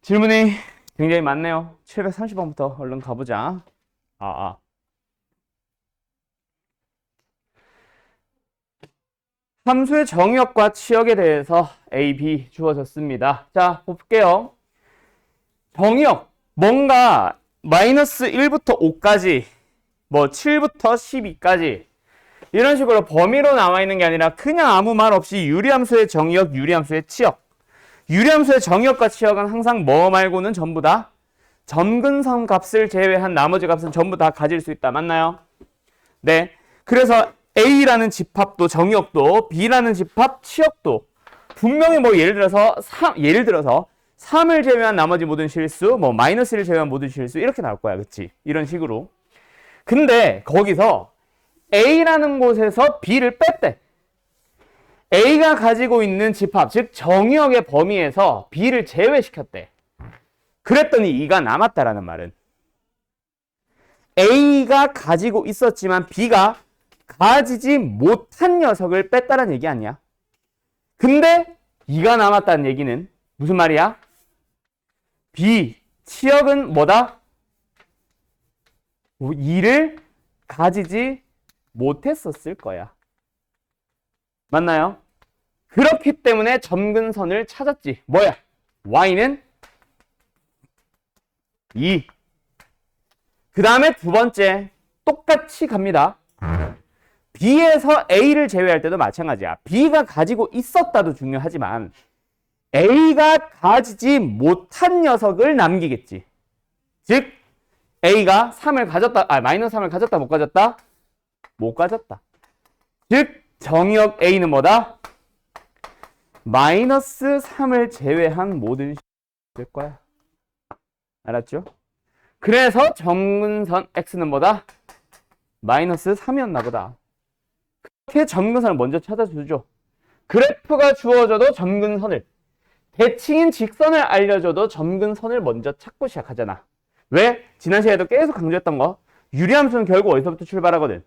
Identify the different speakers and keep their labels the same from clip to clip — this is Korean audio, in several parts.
Speaker 1: 질문이 굉장히 많네요. 730번부터 얼른 가보자. 함수의 정의역과 치역에 대해서 A, B 주어졌습니다. 자, 볼게요. 정의역, 뭔가 마이너스 1부터 5까지, 뭐 7부터 12까지 이런 식으로 범위로 나와 있는 게 아니라 그냥 아무 말 없이 유리함수의 정의역, 유리함수의 치역. 유리함수의 정의역과 치역은 항상 뭐 말고는 전부 다 점근선 값을 제외한 나머지 값은 전부 다 가질 수 있다. 맞나요? 네. 그래서 A라는 집합도 정의역도 B라는 집합 치역도 분명히 뭐 예를 들어서 3을 제외한 나머지 모든 실수, 뭐 마이너스를 제외한 모든 실수 이렇게 나올 거야. 그치? 이런 식으로. 근데 거기서 A라는 곳에서 B를 뺐대. A가 가지고 있는 집합, 즉 정의역의 범위에서 B를 제외시켰대. 그랬더니 2가 남았다라는 말은 A가 가지고 있었지만 B가 가지지 못한 녀석을 뺐다는 얘기 아니야? 근데 2가 남았다는 얘기는 무슨 말이야? B, 치역은 뭐다? 2를 가지지 못했었을 거야. 맞나요? 그렇기 때문에 점근선을 찾았지. 뭐야? Y는 2. 그 다음에 두 번째 똑같이 갑니다. B에서 A를 제외할 때도 마찬가지야. B가 가지고 있었다도 중요하지만 A가 가지지 못한 녀석을 남기겠지. 즉 A가 3을 가졌다, 마이너스 3을 가졌다, 못 가졌다? 못 가졌다. 즉 정의역 A는 뭐다? 마이너스 3을 제외한 모든 될 거야. 알았죠? 그래서 점근선 X는 뭐다? 마이너스 3이었나 보다. 그렇게 점근선을 먼저 찾아주죠. 그래프가 주어져도 점근선을, 대칭인 직선을 알려줘도 점근선을 먼저 찾고 시작하잖아. 왜? 지난 시간에도 계속 강조했던 거, 유리함수는 결국 어디서부터 출발하거든?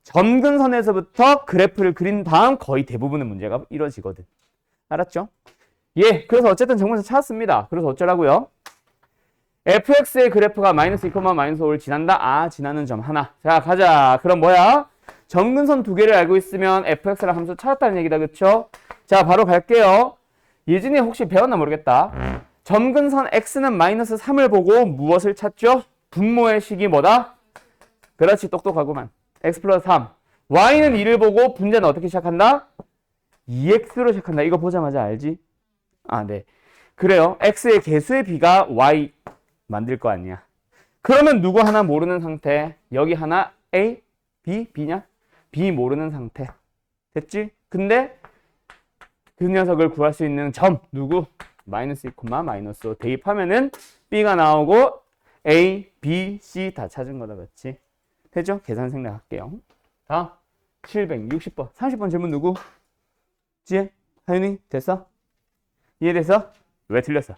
Speaker 1: 점근선에서부터 그래프를 그린 다음 거의 대부분의 문제가 이루어지거든. 알았죠? 예, 그래서 어쨌든 점근선 찾았습니다. 그래서 어쩌라고요? fx의 그래프가 마이너스 2, 마이너스 5를 지난다? 지나는 점 하나. 자, 가자. 그럼 뭐야? 점근선 두 개를 알고 있으면 fx라는 함수 찾았다는 얘기다. 그쵸? 자, 바로 갈게요. 예진이 혹시 배웠나 모르겠다. 점근선 x는 마이너스 3을 보고 무엇을 찾죠? 분모의 식이 뭐다? 그렇지, 똑똑하구만. x 플러스 3. y는 2를 보고 분자는 어떻게 시작한다? 2x로 시작한다. 이거 보자마자 알지? 네. 그래요. x의 개수의 b가 y 만들 거 아니야. 그러면 누구 하나 모르는 상태. 여기 하나 a, b, b냐? b 모르는 상태. 됐지? 근데 그 녀석을 구할 수 있는 점 누구? 마이너스 2, 마이너스 5 대입하면은 b가 나오고 a, b, c 다 찾은 거다. 그렇지? 되죠? 계산 생략할게요. 다음 760번 30번 질문 누구? 지혜? 하윤이? 됐어? 이해됐어? 왜 틀렸어?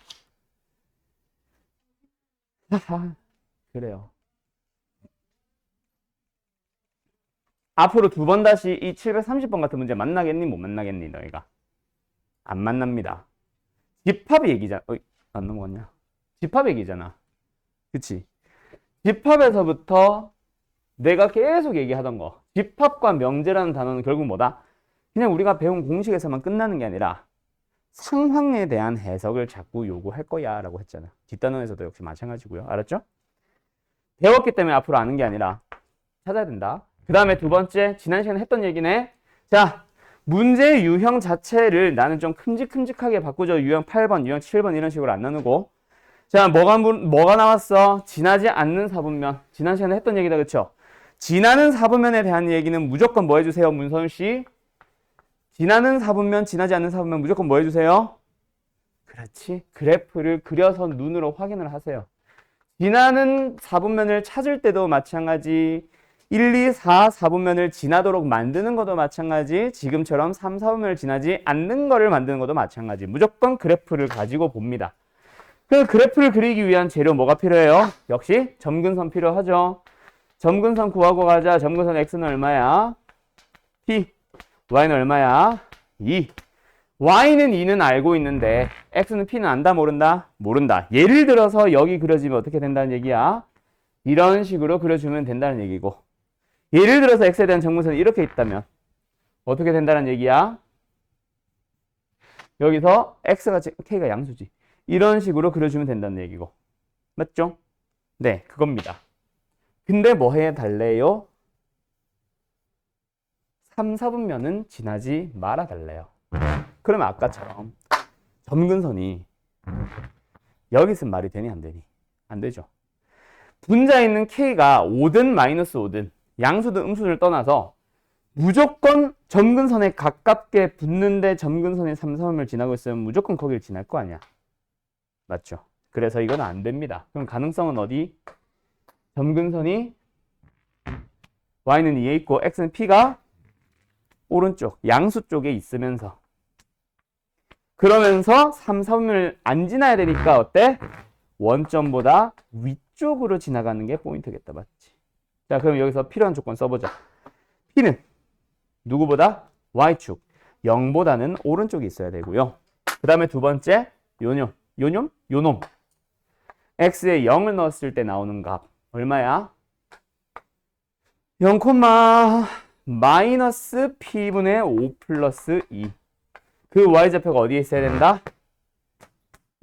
Speaker 1: 그래요. 앞으로 두 번 다시 이 730번 같은 문제 만나겠니? 못 만나겠니? 너희가 안 만납니다. 집합 얘기잖아. 안 넘어갔냐? 집합 얘기잖아. 그치? 집합에서부터 내가 계속 얘기하던 거, 집합과 명제라는 단어는 결국 뭐다? 그냥 우리가 배운 공식에서만 끝나는 게 아니라 상황에 대한 해석을 자꾸 요구할 거야 라고 했잖아. 뒷단원에서도 역시 마찬가지고요. 알았죠? 배웠기 때문에 앞으로 아는 게 아니라 찾아야 된다. 그 다음에 두 번째, 지난 시간에 했던 얘기네. 자, 문제의 유형 자체를 나는 좀 큼직큼직하게 바꾸죠. 유형 8번, 유형 7번 이런 식으로 안 나누고. 자, 뭐가 나왔어? 지나지 않는 사분면. 지난 시간에 했던 얘기다. 그쵸? 지나는 사분면에 대한 얘기는 무조건 뭐 해주세요? 문선우 씨. 지나는 사분면, 지나지 않는 사분면 무조건 뭐 해주세요? 그렇지. 그래프를 그려서 눈으로 확인을 하세요. 지나는 사분면을 찾을 때도 마찬가지, 1, 2, 4 사분면을 지나도록 만드는 것도 마찬가지, 지금처럼 3, 4분면을 지나지 않는 거를 만드는 것도 마찬가지. 무조건 그래프를 가지고 봅니다. 그 그래프를 그리기 위한 재료 뭐가 필요해요? 역시 점근선 필요하죠. 점근선 구하고 가자. 점근선 x는 얼마야? p. y는 얼마야? 2. y는 2는 알고 있는데 x는 p는 안다 모른다? 모른다. 예를 들어서 여기 그려지면 어떻게 된다는 얘기야? 이런 식으로 그려주면 된다는 얘기고, 예를 들어서 x에 대한 점근선이 이렇게 있다면 어떻게 된다는 얘기야? 여기서 x가 k가 양수지. 이런 식으로 그려주면 된다는 얘기고. 맞죠? 네, 그겁니다. 근데 뭐 해달래요? 3, 4분면은 지나지 말아달래요. 그러면 아까처럼 점근선이 여기 있으면 말이 되니 안 되니? 안 되죠. 분자에 있는 k가 5든 마이너스 5든 양수든 음수를 떠나서 무조건 점근선에 가깝게 붙는데 점근선이 3, 4분면을 지나고 있으면 무조건 거기를 지날 거 아니야. 맞죠? 그래서 이건 안 됩니다. 그럼 가능성은 어디? 점근선이 y는 2에 있고 x는 p가 오른쪽 양수 쪽에 있으면서, 그러면서 3, 4분면을 안 지나야 되니까 어때? 원점보다 위쪽으로 지나가는 게 포인트겠다. 맞지? 자, 그럼 여기서 필요한 조건 써보자. p는 누구보다? y축 0보다는 오른쪽에 있어야 되고요. 그 다음에 두 번째 요놈 x에 0을 넣었을 때 나오는 값 얼마야? 0, 마이너스 p분의 5 플러스 2. 그 y좌표가 어디에 있어야 된다?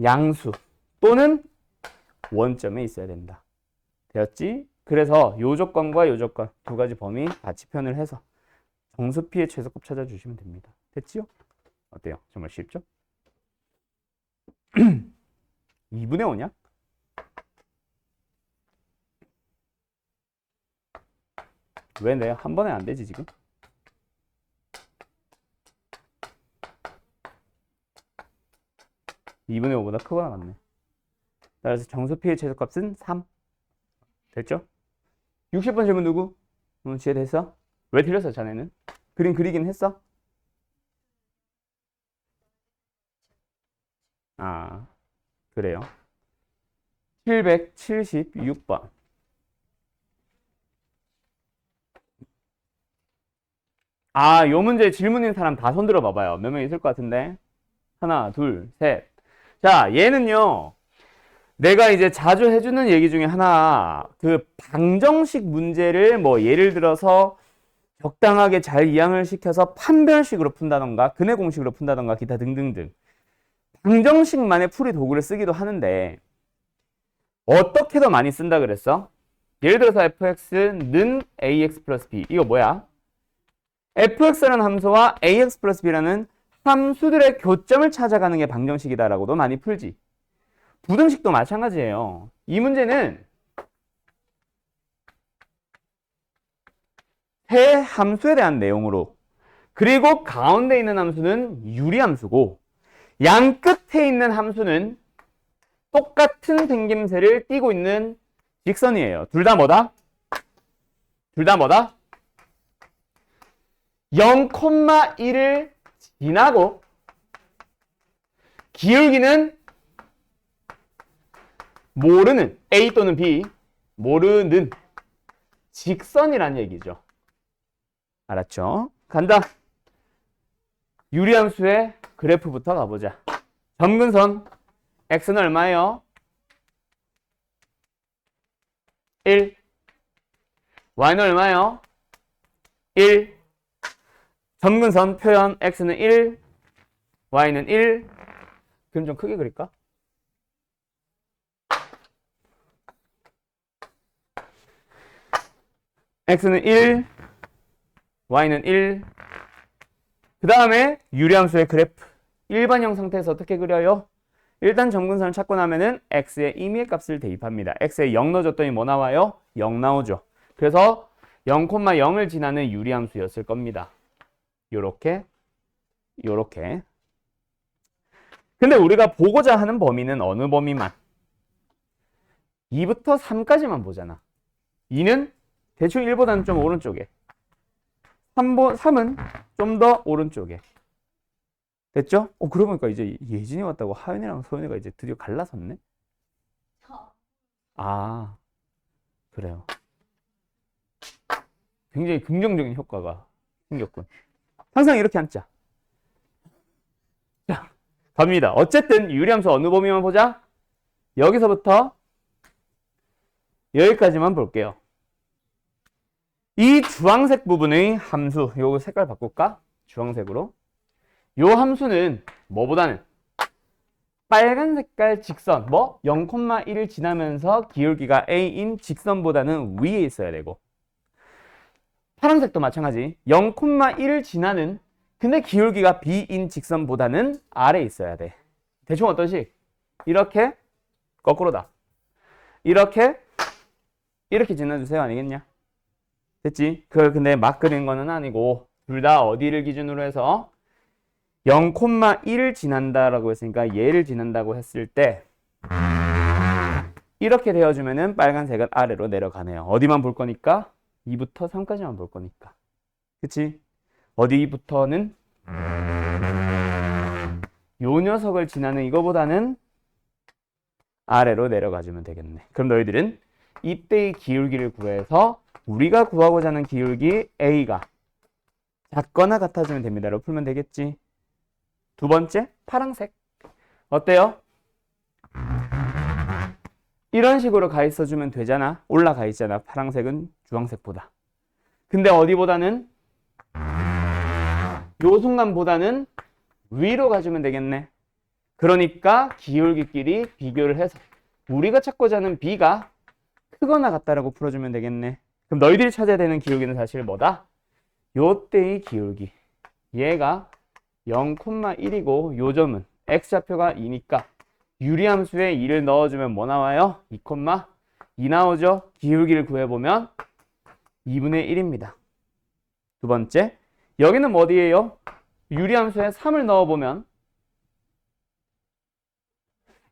Speaker 1: 양수 또는 원점에 있어야 된다. 되었지? 그래서 요 조건과 요 조건 두 가지 범위 같이 표현을 해서 정수 p의 최소값 찾아주시면 됩니다. 됐지요? 어때요? 정말 쉽죠? 2분의 5냐? 왜 내 한 번에 안 되지 지금? (2분의 5보다) 크거나 같네. 따라서 정수 p의 최소값은 3. 됐죠? 60번 질문 누구? 지혜 됐어? 왜 틀렸어 자네는? 그림 그리긴 했어? 아, 그래요. 776번. 아, 요 문제 질문 있는 사람 다 손 들어 봐봐요. 몇 명 있을 것 같은데. 하나, 둘, 셋. 자, 얘는요. 내가 이제 자주 해주는 얘기 중에 하나, 그 방정식 문제를 뭐 예를 들어서 적당하게 잘 이항을 시켜서 판별식으로 푼다던가 근해 공식으로 푼다던가 기타 등등등 방정식만의 풀이 도구를 쓰기도 하는데 어떻게 더 많이 쓴다 그랬어? 예를 들어서 fx는 ax 플러스 b. 이거 뭐야? fx라는 함수와 ax 플러스 b라는 함수들의 교점을 찾아가는 게 방정식이다라고도 많이 풀지. 부등식도 마찬가지예요. 이 문제는 세 함수에 대한 내용으로, 그리고 가운데 있는 함수는 유리함수고 양 끝에 있는 함수는 똑같은 생김새를 띠고 있는 직선이에요. 둘 다 뭐다? 둘 다 뭐다? 0,1을 지나고 기울기는 모르는 A 또는 B, 모르는 직선이란 얘기죠. 알았죠? 간다. 유리함수의 그래프부터 가보자. 점근선 x는 얼마예요? 1. y는 얼마예요? 1. 점근선 표현 x는 1, y는 1. 그럼 좀 크게 그릴까? x는 1, y는 1. 그 다음에 유리함수의 그래프. 일반형 상태에서 어떻게 그려요? 일단 점근선을 찾고 나면은 x의 임의의 값을 대입합니다. x에 0 넣어줬더니 뭐 나와요? 0 나오죠. 그래서 0,0을 지나는 유리함수였을 겁니다. 요렇게, 요렇게. 근데 우리가 보고자 하는 범위는 어느 범위만? 2부터 3까지만 보잖아. 2는 대충 1보다는 좀 오른쪽에, 3은 좀 더 오른쪽에. 됐죠? 그러고 보니까 이제 예진이 왔다고 하연이랑 소연이가 이제 드디어 갈라섰네? 아, 그래요. 굉장히 긍정적인 효과가 생겼군. 항상 이렇게 앉자. 자, 갑니다. 어쨌든 유리함수 어느 범위만 보자? 여기서부터 여기까지만 볼게요. 이 주황색 부분의 함수, 요거 색깔 바꿀까? 주황색으로. 요 함수는 뭐보다는 빨간 색깔 직선, 0,1을 지나면서 기울기가 a인 직선보다는 위에 있어야 되고, 파란색도 마찬가지. 0,1을 지나는 근데 기울기가 b인 직선보다는 아래에 있어야 돼. 대충 어떤 식? 이렇게 거꾸로다. 이렇게 지나주세요. 아니겠냐? 됐지? 그걸 근데 막 그린 거는 아니고 둘 다 어디를 기준으로 해서 0,1을 지난다라고 했으니까 얘를 지난다고 했을 때 이렇게 되어주면은 빨간색은 아래로 내려가네요. 어디만 볼 거니까? 2부터 3까지만 볼 거니까. 그치? 어디부터는? 요 녀석을 지나는 이거보다는 아래로 내려가주면 되겠네. 그럼 너희들은 이때의 기울기를 구해서 우리가 구하고자 하는 기울기 A가 작거나 같아지면 됩니다로 풀면 되겠지. 두 번째, 파란색. 어때요? 이런 식으로 가 있어주면 되잖아. 올라가 있잖아. 파란색은 주황색보다. 근데 어디보다는? 요 순간보다는 위로 가주면 되겠네. 그러니까 기울기끼리 비교를 해서 우리가 찾고자 하는 B가 크거나 같다라고 풀어주면 되겠네. 그럼 너희들이 찾아야 되는 기울기는 사실 뭐다? 요때의 기울기. 얘가 0,1이고 요 점은 x좌표가 2니까 유리함수에 2를 넣어주면 뭐 나와요? 2,2 나오죠? 기울기를 구해보면 2분의 1입니다. 두 번째, 여기는 뭐 어디예요? 유리함수에 3을 넣어보면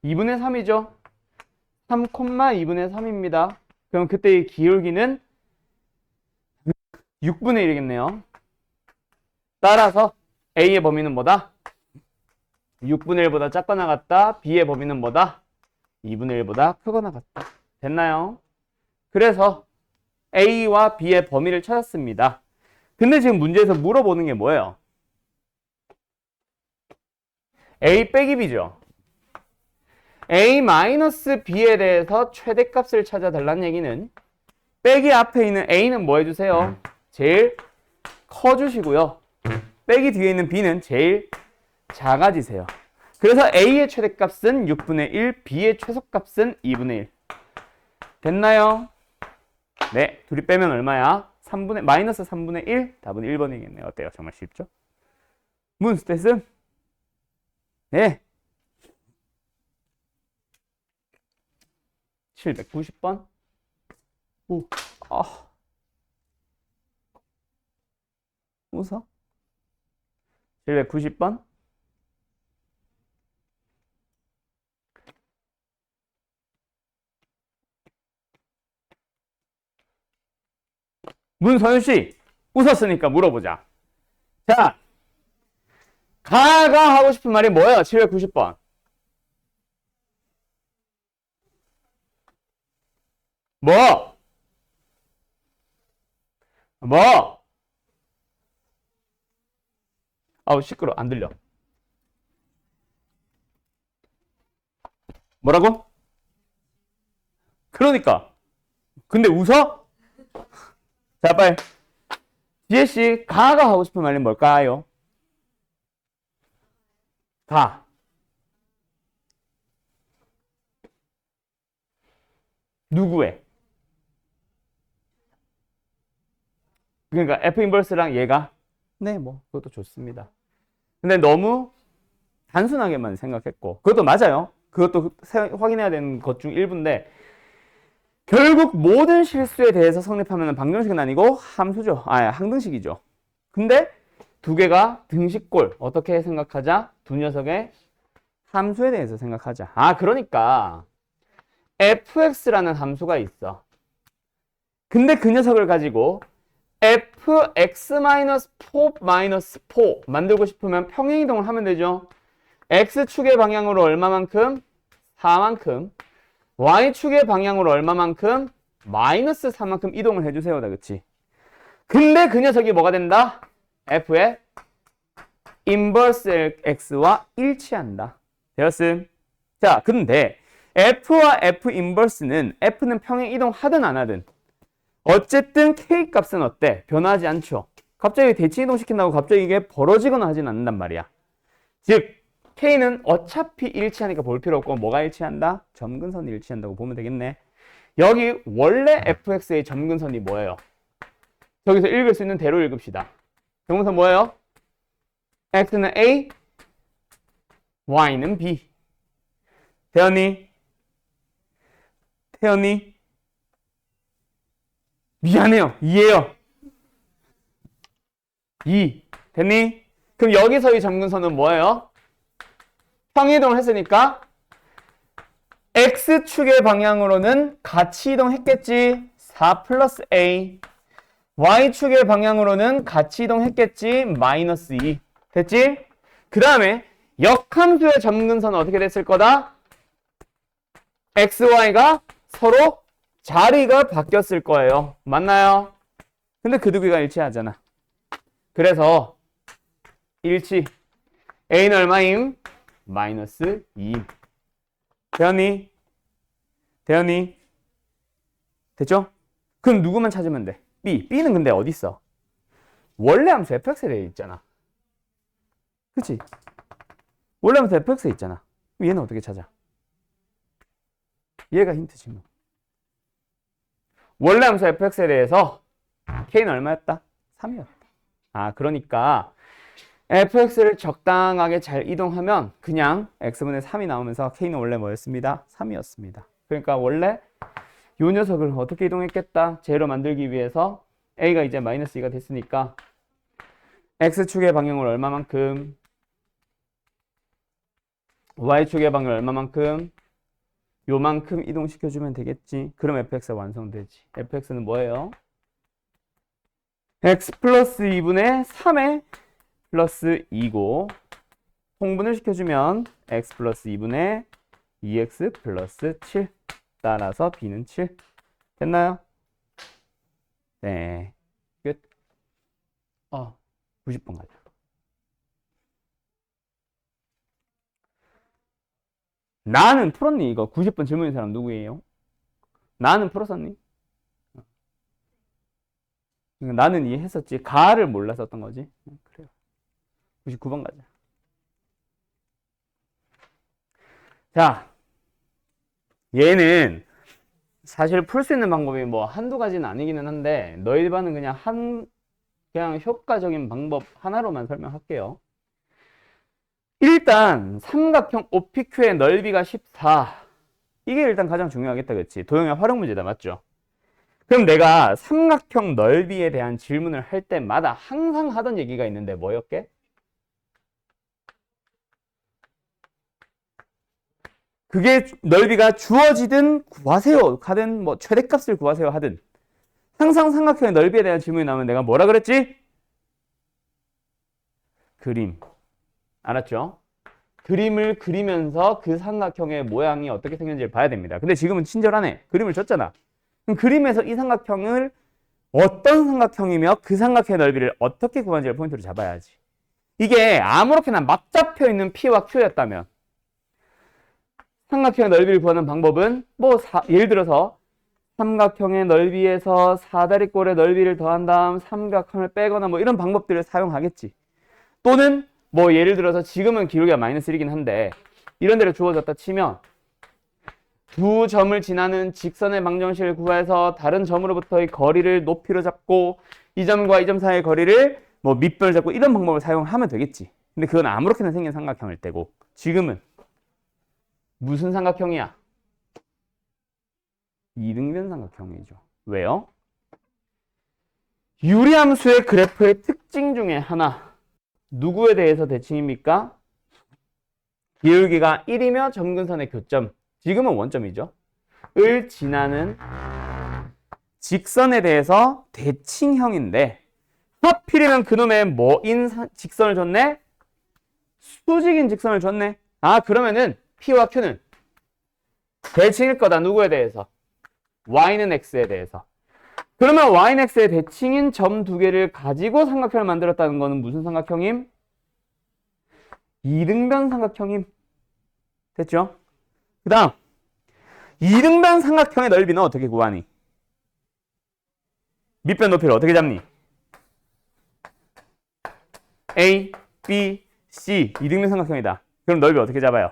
Speaker 1: 2분의 3이죠? 3,2분의 3입니다. 그럼 그때의 기울기는 6분의 1이겠네요. 따라서 A의 범위는 뭐다? 6분의 1보다 작거나 같다. B의 범위는 뭐다? 2분의 1보다 크거나 같다. 됐나요? 그래서 A와 B의 범위를 찾았습니다. 근데 지금 문제에서 물어보는 게 뭐예요? A 빼기 B죠. A-B에 대해서 최대값을 찾아달라는 얘기는 빼기 앞에 있는 A는 뭐 해주세요? 제일 커주시고요. 빼기 뒤에 있는 B는 제일 작아지세요. 그래서 A의 최대값은 6분의 1, B의 최소값은 2분의 1. 됐나요? 네, 둘이 빼면 얼마야? 마이너스 3분의 1? 답은 1번이겠네요. 어때요? 정말 쉽죠? 문스탯은? 네. 790번? 오, 웃어? 790번? 문선우씨, 웃었으니까 물어보자. 자, 가가 하고 싶은 말이 뭐예요? 790번. 뭐? 아우, 시끄러워. 안 들려. 뭐라고? 그러니까. 근데 웃어? 자, 빨리. 지혜씨, 가가 하고 싶은 말이 뭘까요? 가. 누구의? 그러니까 F 인버스랑 얘가? 네, 뭐, 그것도 좋습니다. 근데 너무 단순하게만 생각했고, 그것도 맞아요. 그것도 확인해야 되는 것 중 일부인데, 결국 모든 실수에 대해서 성립하면 방정식은 아니고 함수죠. 항등식이죠. 근데 두 개가 등식골. 어떻게 생각하자? 두 녀석의 함수에 대해서 생각하자. 그러니까 fx라는 함수가 있어. 근데 그 녀석을 가지고 fx-4 만들고 싶으면 평행이동을 하면 되죠. x축의 방향으로 얼마만큼? 4만큼. y축의 방향으로 얼마만큼? 마이너스 4만큼 이동을 해주세요. 그치? 근데 그 녀석이 뭐가 된다? f의 인버스 x와 일치한다. 되었음? 자, 근데 f와 f 인버스는 f는 평행 이동하든 안 하든 어쨌든 k 값은 어때? 변하지 않죠. 갑자기 대칭 이동시킨다고 갑자기 이게 벌어지거나 하진 않는단 말이야. 즉 k는 어차피 일치하니까 볼 필요 없고 뭐가 일치한다? 점근선이 일치한다고 보면 되겠네. 여기 원래 fx의 점근선이 뭐예요? 저기서 읽을 수 있는 대로 읽읍시다. 점근선 뭐예요? x는 a, y는 b. 태연이? 태연이? 미안해요. 2예요. 2. 됐니? 그럼 여기서의 점근선은 뭐예요? 평이동을 했으니까 x축의 방향으로는 같이 이동했겠지. 4 플러스 a. y축의 방향으로는 같이 이동했겠지. 마이너스 2. 됐지? 그 다음에 역함수의 점근선은 어떻게 됐을 거다? x, y가 서로 자리가 바뀌었을 거예요. 맞나요? 근데 그 두 개가 일치하잖아. 그래서 일치. a는 얼마임? 마이너스 2. 대현이? 대현이? 됐죠? 그럼 누구만 찾으면 돼? b. b는 근데 어디 있어? 원래 함수 fx에 되어 있잖아. 그치? 원래 함수 fx에 있잖아. 그럼 얘는 어떻게 찾아? 얘가 힌트지 뭐. 원래 함수 fx에 대해서 k는 얼마였다? 3이었다. 아, 그러니까 fx를 적당하게 잘 이동하면 그냥 x분의 3이 나오면서 k는 원래 뭐였습니다? 3이었습니다. 그러니까 원래 이 녀석을 어떻게 이동했겠다? 제로 만들기 위해서 a가 이제 마이너스 2가 됐으니까 x축의 방향을 얼마만큼? y축의 방향을 얼마만큼? 요만큼 이동시켜주면 되겠지. 그럼 fx가 완성되지. fx는 뭐예요? x 플러스 2분의 3에 플러스 2고 통분을 시켜주면 x 플러스 2분의 2x 플러스 7. 따라서 b는 7. 됐나요? 네. 끝. 90번 가자. 나는 풀었니? 이거 90번 질문인 사람 누구예요? 나는 풀었었니? 나는 이해했었지. 가를 몰랐었던 거지. 그래요. 99번 가자. 자, 얘는 사실 풀 수 있는 방법이 뭐 한두 가지는 아니기는 한데 너희 반은 그냥 효과적인 방법 하나로만 설명할게요. 일단 삼각형 OPQ의 넓이가 14. 이게 일단 가장 중요하겠다, 그치? 도형의 활용 문제다, 맞죠? 그럼 내가 삼각형 넓이에 대한 질문을 할 때마다 항상 하던 얘기가 있는데 뭐였게? 그게 넓이가 주어지든 구하세요 하든 뭐 최대값을 구하세요 하든 항상 삼각형의 넓이에 대한 질문이 나오면 내가 뭐라 그랬지? 그림. 알았죠? 그림을 그리면서 그 삼각형의 모양이 어떻게 생겼는지를 봐야 됩니다. 근데 지금은 친절하네. 그림을 줬잖아. 그럼 그림에서 이 삼각형을 어떤 삼각형이며 그 삼각형의 넓이를 어떻게 구하는지를 포인트로 잡아야지. 이게 아무렇게나 막 잡혀 있는 P와 Q였다면 삼각형의 넓이를 구하는 방법은 예를 들어서 삼각형의 넓이에서 사다리꼴의 넓이를 더한 다음 삼각형을 빼거나 뭐 이런 방법들을 사용하겠지. 또는 예를 들어서 지금은 기울기가 마이너스 1이긴 한데 이런 데를 주어졌다 치면 두 점을 지나는 직선의 방정식을 구해서 다른 점으로부터의 거리를 높이로 잡고 이 점과 이 점 사이의 거리를 밑변을 잡고 이런 방법을 사용하면 되겠지. 근데 그건 아무렇게나 생긴 삼각형일 때고 지금은 무슨 삼각형이야? 이등변 삼각형이죠. 왜요? 유리함수의 그래프의 특징 중에 하나. 누구에 대해서 대칭입니까? 기울기가 1이며 점근선의 교점. 지금은 원점이죠. 을 지나는 직선에 대해서 대칭형인데 하필이면 그놈의 뭐인 직선을 줬네? 수직인 직선을 줬네. 아, 그러면은 P와 Q는 대칭일 거다. 누구에 대해서? y는 x에 대해서. 그러면 y는 x의 대칭인 점 두 개를 가지고 삼각형을 만들었다는 거는 무슨 삼각형임? 이등변 삼각형임. 됐죠? 그 다음 이등변 삼각형의 넓이는 어떻게 구하니? 밑변 높이를 어떻게 잡니? A, B, C 이등변 삼각형이다. 그럼 넓이 어떻게 잡아요?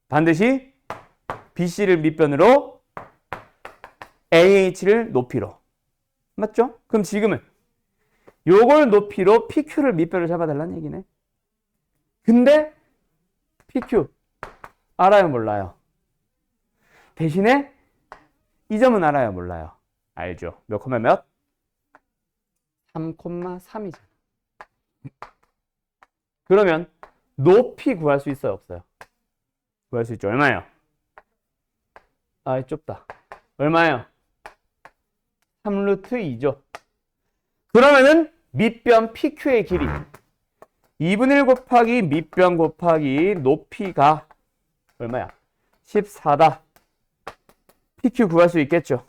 Speaker 1: 반드시 BC를 밑변으로 AH를 높이로. 맞죠? 그럼 지금은 요걸 높이로 PQ를 밑변을 잡아달라는 얘기네. 근데 PQ 알아요, 몰라요? 대신에 이 점은 알아요, 몰라요? 알죠. 몇 콤마 몇? 3,3이잖아. 그러면 높이 구할 수 있어요, 없어요? 구할 수 있죠. 얼마예요? 아, 좁다. 얼마예요? 3루트 2죠. 그러면은 밑변 PQ의 길이 2분의 1 곱하기 밑변 곱하기 높이가 얼마야? 14다. PQ 구할 수 있겠죠?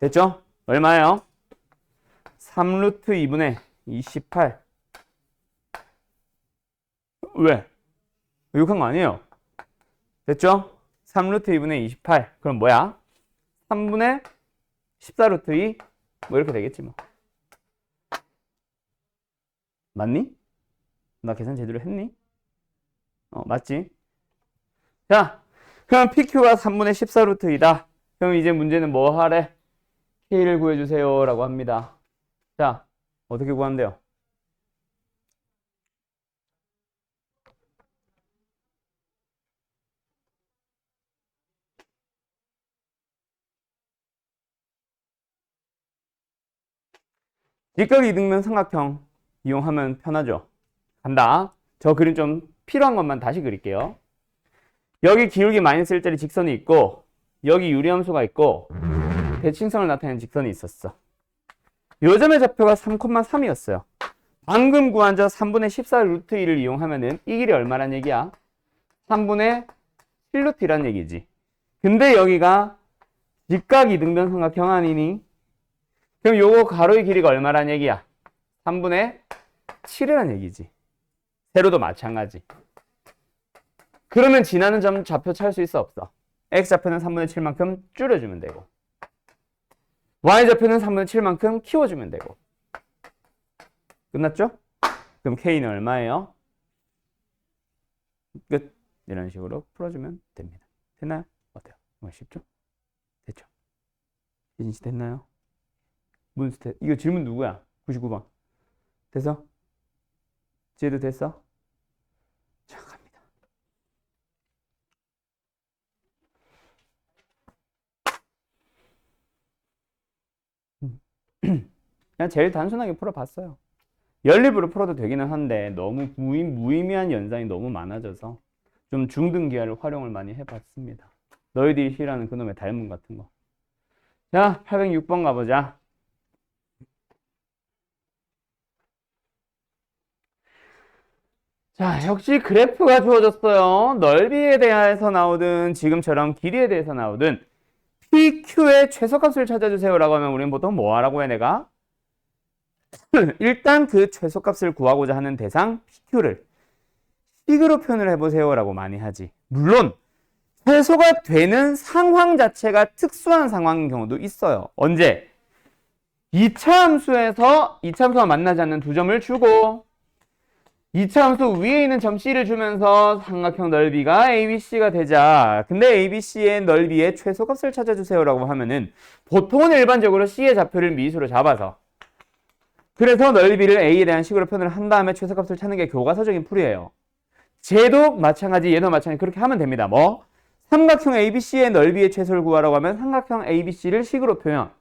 Speaker 1: 됐죠? 얼마예요? 3루트 2분의 28. 왜? 욕한 거 아니에요? 됐죠? 3루트 2분의 28. 그럼 뭐야? 3분의 14루트 2. 뭐 이렇게 되겠지 뭐. 맞니? 나 계산 제대로 했니? 맞지? 자, 그럼 PQ가 3분의 14루트 2다. 그럼 이제 문제는 뭐 하래? K를 구해주세요 라고 합니다. 자, 어떻게 구하면 돼요? 직각 이등변 삼각형 이용하면 편하죠? 간다. 저 그림 좀 필요한 것만 다시 그릴게요. 여기 기울기 마이너스 1짜리 직선이 있고 여기 유리함수가 있고 대칭성을 나타내는 직선이 있었어. 요 점의 좌표가 3,3이었어요. 방금 구한 저 3분의 14 루트 2를 이용하면은 이 길이 얼마란 얘기야? 3분의 7 루트 2란 얘기지. 근데 여기가 직각 이등변 삼각형 아니니? 그럼 요거 가로의 길이가 얼마란 얘기야? 3분의 7이란 얘기지. 세로도 마찬가지. 그러면 지나는 점 좌표 찾을 수 있어, 없어? X좌표는 3분의 7만큼 줄여주면 되고 Y좌표는 3분의 7만큼 키워주면 되고. 끝났죠? 그럼 K는 얼마예요? 끝. 이런 식으로 풀어주면 됩니다. 됐나요? 어때요? 쉽죠? 됐죠? 이진씨 됐나요? 문스탯. 이거 질문 누구야? 99번. 됐어? 지혜도 됐어? 자, 갑니다. 그냥 제일 단순하게 풀어봤어요. 연립으로 풀어도 되기는 한데 너무 무의미한 연산이 너무 많아져서 좀 중등기하를 활용을 많이 해봤습니다. 너희들이 싫어하는 그놈의 닮음 같은 거. 자, 806번 가보자. 자, 역시 그래프가 주어졌어요. 넓이에 대해서 나오든 지금처럼 길이에 대해서 나오든 PQ의 최소값을 찾아주세요 라고 하면 우리는 보통 뭐 하라고 해 내가? 일단 그 최소값을 구하고자 하는 대상 PQ를 식으로 표현을 해보세요 라고 많이 하지. 물론 최소가 되는 상황 자체가 특수한 상황인 경우도 있어요. 언제? 2차 함수에서 2차 함수와 만나지 않는 두 점을 주고 2차 함수 위에 있는 점 C를 주면서 삼각형 넓이가 ABC가 되자. 근데 ABC의 넓이의 최소값을 찾아주세요 라고 하면은 보통은 일반적으로 C의 좌표를 미수로 잡아서 그래서 넓이를 A에 대한 식으로 표현을 한 다음에 최소값을 찾는 게 교과서적인 풀이에요. 쟤도 마찬가지, 얘도 마찬가지 그렇게 하면 됩니다. 뭐? 삼각형 ABC의 넓이의 최소를 구하라고 하면 삼각형 ABC를 식으로 표현.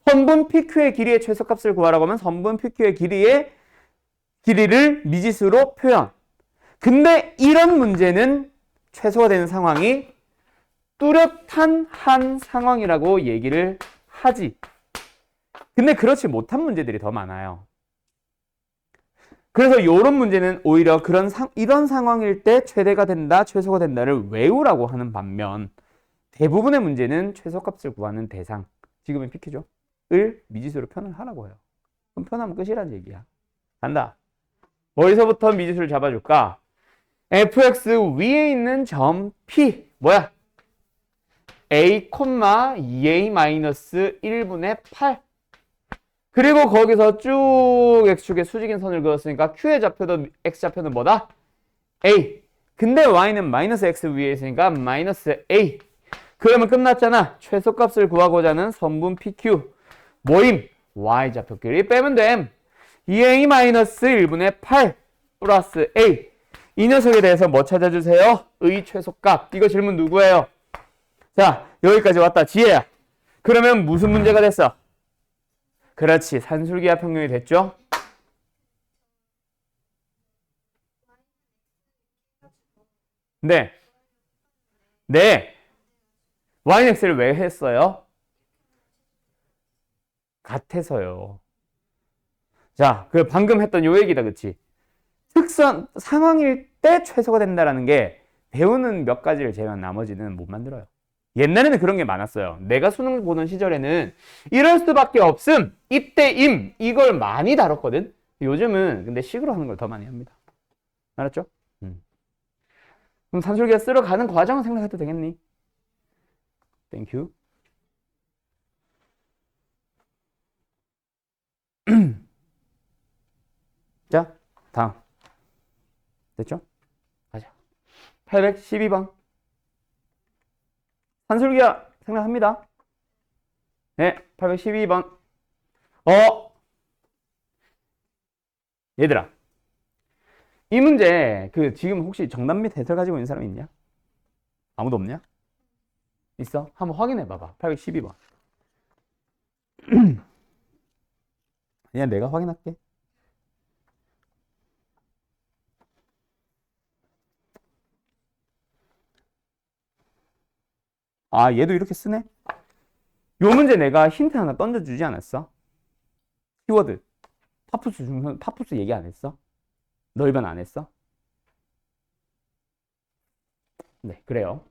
Speaker 1: 선분 PQ의 길이의 최소값을 구하라고 하면 선분 PQ의 길이를 미지수로 표현. 근데 이런 문제는 최소가 되는 상황이 뚜렷한 한 상황이라고 얘기를 하지. 근데 그렇지 못한 문제들이 더 많아요. 그래서 이런 문제는 오히려 이런 상황일 때 최대가 된다, 최소가 된다를 외우라고 하는 반면 대부분의 문제는 최소값을 구하는 대상, 지금의 PQ죠. 을 미지수로 표현을 하라고 해요. 그럼 표현하면 끝이란 얘기야. 간다. 어디서부터 미지수를 잡아줄까? fx 위에 있는 점 P 뭐야? a, 2a-1분의 8 그리고 거기서 쭉 x축에 수직인 선을 그었으니까 q의 좌표도 x좌표는 뭐다? a. 근데 y는 마이너스 x 위에 있으니까 마이너스 a. 그러면 끝났잖아. 최소값을 구하고자 하는 선분 pq. 모임 y좌표끼리 빼면 됨. 2a-1분의 8 플러스 a. 이 녀석에 대해서 뭐 찾아주세요? 의 최소값. 이거 질문 누구예요? 자, 여기까지 왔다. 지혜야. 그러면 무슨 문제가 됐어? 그렇지. 산술기하 평면이 됐죠? 네. 네. y는 x를 왜 했어요? 같아서요. 자, 그 방금 했던 요 얘기다. 그치? 특선, 상황일 때 최소가 된다라는 게 배우는 몇 가지를 제외한 나머지는 못 만들어요. 옛날에는 그런 게 많았어요. 내가 수능 보는 시절에는 이럴 수밖에 없음, 이때임 이걸 많이 다뤘거든. 요즘은 근데 식으로 하는 걸 더 많이 합니다. 알았죠? 그럼 산술기가 쓰러 가는 과정을 생각해도 되겠니? 땡큐. 자, 다음. 됐죠? 가자. 812번. 산술기하 생각합니다. 네, 812번. 얘들아. 이 문제, 지금 혹시 정답 및 해설 가지고 있는 사람 있냐? 아무도 없냐? 있어? 한번 확인해 봐봐. 812번. 그냥 내가 확인할게. 아, 얘도 이렇게 쓰네? 요 문제 내가 힌트 하나 던져주지 않았어? 키워드. 파푸스 얘기 안 했어? 넓은 안 했어? 네, 그래요.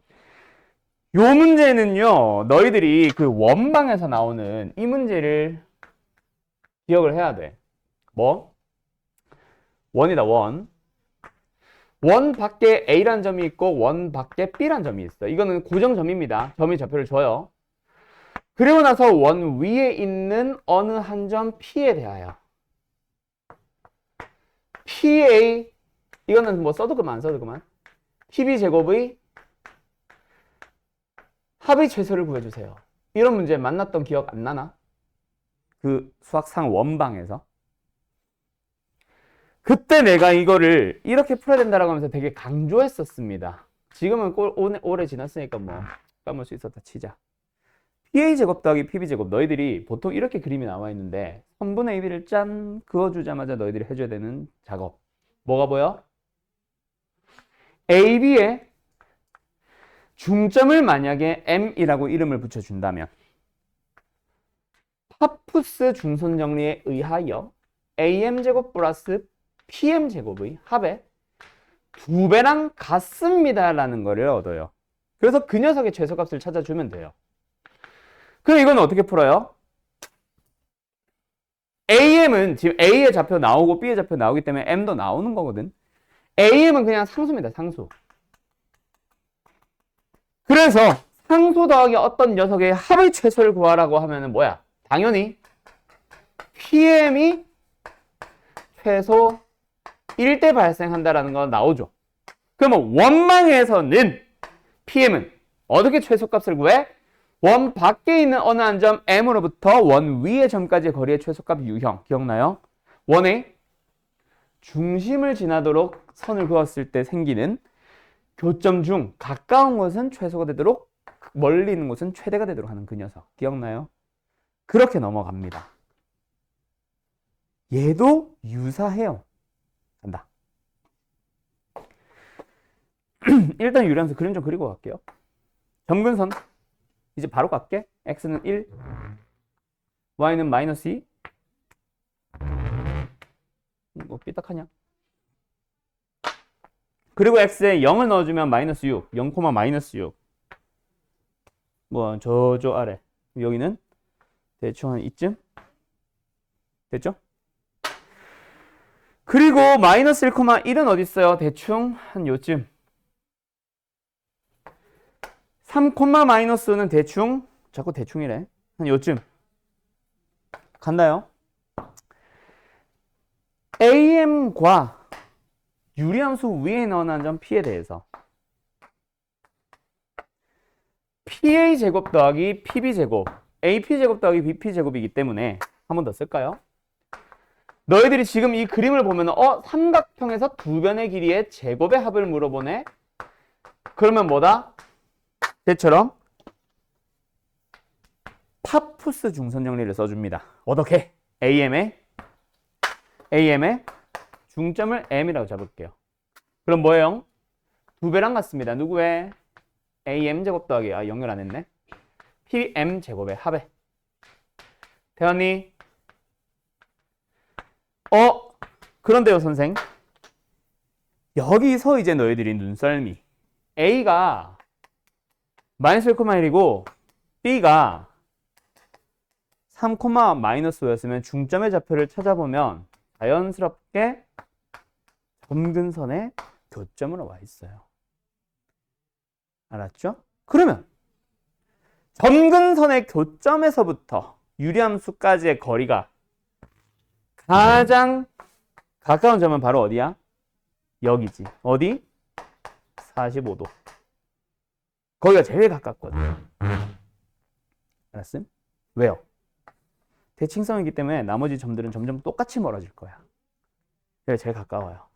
Speaker 1: 요 문제는요, 너희들이 그 원방에서 나오는 이 문제를 기억을 해야 돼. 뭐? 원이다, 원. 원 밖에 A란 점이 있고 원 밖에 B란 점이 있어. 이거는 고정점입니다. 점이 좌표를 줘요. 그리고 나서 원 위에 있는 어느 한 점 P에 대하여 PA 이거는 뭐 써도 그만 안 써도 그만 PB 제곱의 합의 최소를 구해주세요. 이런 문제 만났던 기억 안 나나? 그 수학상 원방에서 그때 내가 이거를 이렇게 풀어야 된다라고 하면서 되게 강조했었습니다. 지금은 오래 지났으니까 뭐 까먹을 수 있었다 치자. PA 제곱 더하기 PB 제곱 너희들이 보통 이렇게 그림이 나와 있는데 3분의 AB를 짠 그어주자마자 너희들이 해줘야 되는 작업 뭐가 보여? AB에 중점을 만약에 M이라고 이름을 붙여준다면 파푸스 중선 정리에 의하여 AM제곱 플러스 PM제곱의 합에 2배랑 같습니다라는 거를 얻어요. 그래서 그 녀석의 최소값을 찾아주면 돼요. 그럼 이건 어떻게 풀어요? AM은 지금 A의 좌표 나오고 B의 좌표 나오기 때문에 M도 나오는 거거든. AM은 그냥 상수입니다. 상수. 그래서 상수 더하기 어떤 녀석의 합의 최소를 구하라고 하면은 뭐야? 당연히 PM이 최소 1대 발생한다라는 거 나오죠. 그러면 원망에서는 PM은 어떻게 최소값을 구해? 원 밖에 있는 어느 한 점 M으로부터 원 위의 점까지의 거리의 최소값 유형 기억나요? 원의 중심을 지나도록 선을 그었을 때 생기는 교점 중 가까운 곳은 최소가 되도록 멀리 있는 곳은 최대가 되도록 하는 그 녀석 기억나요? 그렇게 넘어갑니다. 얘도 유사해요. 간다. 일단 유리함수 그림 좀 그리고 갈게요. 점근선 이제 바로 갈게. x는 1, y는 마이너스 2. 뭐 삐딱하냐? 그리고 x에 0을 넣어주면 마이너스 6, 0, 마이너스 6. 뭐 저쪽 아래. 여기는 대충 한 이쯤? 됐죠? 그리고 마이너스 1,1은 어디 있어요? 대충 한 요쯤. 3, 마이너스는 대충, 자꾸 대충이래. 한 요쯤. 간다요? am과 유리함수 위에 넣어놓은 점 p에 대해서 pa 제곱 더하기 pb 제곱, ap 제곱 더하기 bp 제곱이기 때문에 한 번 더 쓸까요? 너희들이 지금 이 그림을 보면 삼각형에서 두 변의 길이의 제곱의 합을 물어보네. 그러면 뭐다? 쟤처럼 파푸스 중선 정리를 써줍니다. 어떻게? am의 중점을 m이라고 잡을게요. 그럼 뭐예요? 두 배랑 같습니다. 누구의? am 제곱 더하기, 연결 안 했네. pm 제곱의 합에. 대현이? 그런데요, 선생. 여기서 이제 너희들이 눈썰미. a가 마이너스 1,1이고 b가 3, 마이너스 5였으면 중점의 좌표를 찾아보면 자연스럽게 점근선의 교점으로 와 있어요. 알았죠? 그러면 점근선의 교점에서부터 유리함수까지의 거리가 가장 가까운 점은 바로 어디야? 여기지. 어디? 45도. 거기가 제일 가깝거든. 알았음? 왜요? 대칭성이기 때문에 나머지 점들은 점점 똑같이 멀어질 거야. 그래서 제일 가까워요.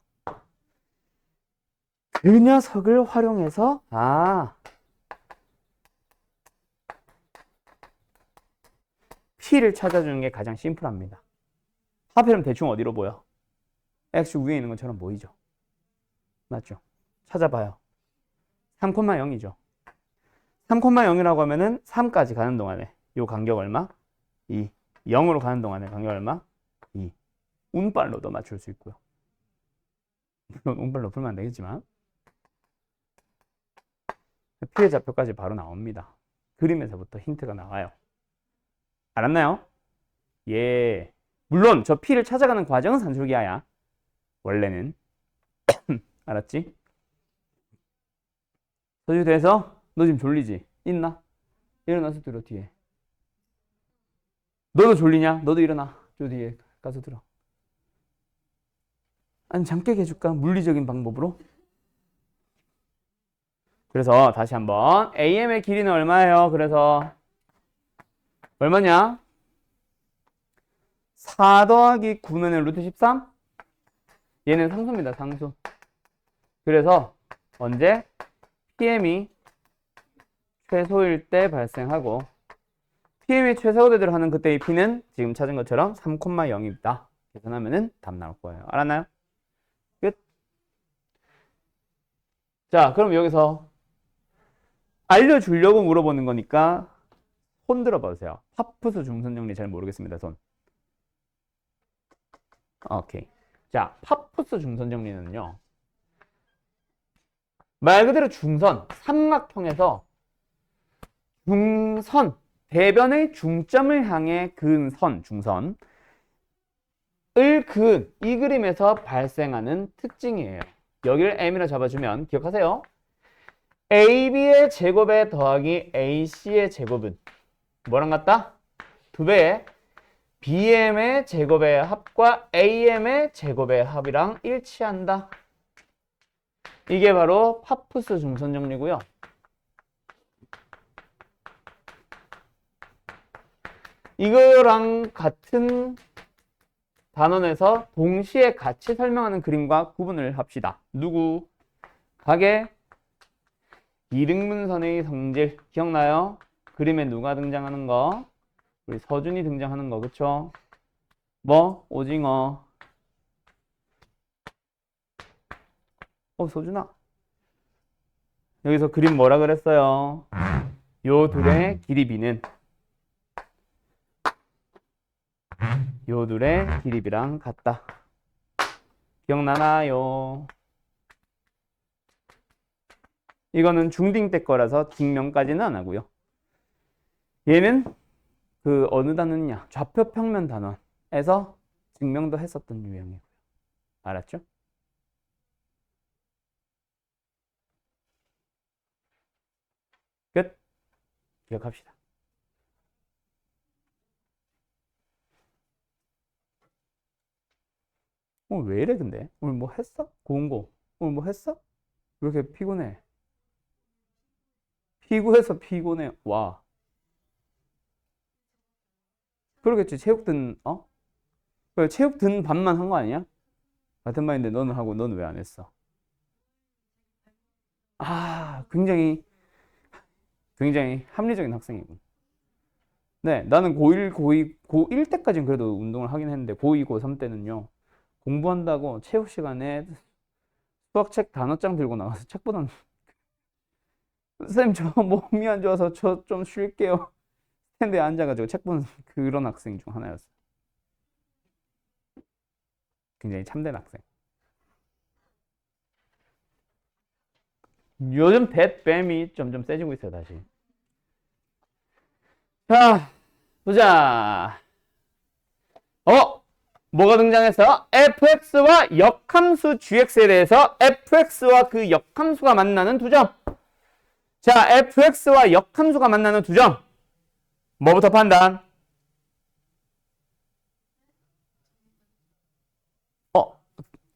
Speaker 1: 그 녀석을 활용해서 P를 찾아주는 게 가장 심플합니다. 하필이면 대충 어디로 보여? X 위에 있는 것처럼 보이죠? 맞죠? 찾아봐요. 3,0이죠. 3,0이라고 하면은 3까지 가는 동안에 요 간격 얼마? 2. 0으로 가는 동안에 간격 얼마? 2. 운빨로도 맞출 수 있고요. 물론 운빨로 풀면 안 되겠지만 P의 좌표까지 바로 나옵니다. 그림에서부터 힌트가 나와요. 알았나요? 예. 물론 저 P를 찾아가는 과정은 산술기하야. 원래는. 알았지? 서주 돼서 너 지금 졸리지? 있나? 일어나서 들어 뒤에. 너도 졸리냐? 너도 일어나. 저 뒤에 가서 들어. 아니 잠 깨게 해줄까? 물리적인 방법으로. 그래서 다시 한번 AM의 길이는 얼마예요? 그래서 얼마냐? 4 더하기 9는 루트 13? 얘는 상수입니다. 상수. 그래서 언제? PM이 최소일 때 발생하고 PM이 최소되도록 하는 그때의 P는 지금 찾은 것처럼 3,0이다. 계산하면은 답 나올 거예요. 알았나요? 끝. 자, 그럼 여기서 알려주려고 물어보는 거니까 손 들어봐주세요. 파푸스 중선 정리 잘 모르겠습니다. 손. 오케이. 자, 파푸스 중선 정리는요. 말 그대로 중선, 삼각형에서 중선, 대변의 중점을 향해 그은 선, 중선을 그은 이 그림에서 발생하는 특징이에요. 여기를 M이라 잡아주면 기억하세요. AB의 제곱에 더하기 AC의 제곱은 뭐랑 같다? 2배의 BM의 제곱의 합과 AM의 제곱의 합이랑 일치한다. 이게 바로 파푸스 중선 정리고요. 이거랑 같은 단원에서 동시에 같이 설명하는 그림과 구분을 합시다. 누구? 각의 이등분선의 성질 기억나요? 그림에 누가 등장하는 거? 우리 서준이 등장하는 거, 그쵸? 뭐? 오징어. 서준아. 여기서 그림 뭐라 그랬어요? 요 둘의 길이 B는 요 둘의 길이 B랑 같다. 기억나나요? 이거는 중딩 때 거라서 딩면까지는 안 하고요. 얘는 그 어느 단원이냐? 좌표 평면 단원에서 증명도 했었던 유형이고요. 알았죠? 끝. 기억합시다. 오늘 왜 이래 근데? 오늘 뭐 했어? 고운고 오늘 뭐 했어? 왜 이렇게 피곤해? 피구해서 피곤해. 와. 그러겠지. 체육 든 어? 그래, 체육 든 반만 한 거 아니야? 같은 반인데 너는 하고 너는 왜 안 했어? 아, 굉장히 합리적인 학생이군. 네, 나는 고1, 고2, 고1 때까지는 그래도 운동을 하긴 했는데 고2, 고3 때는요. 공부한다고 체육 시간에 수학책 단어장 들고 나가서 책 보던 선생님 저 몸이 안 좋아서 저 좀 쉴게요. 스탠드에 앉아가지고 책 보는 그런 학생 중 하나였어요. 굉장히 참된 학생. 요즘 대뱀이 점점 세지고 있어요, 다시. 자, 보자. 뭐가 등장했어? fx와 역함수 gx에 대해서 fx와 그 역함수가 만나는 두 점. 자, fx와 역함수가 만나는 두 점. 뭐부터 판단?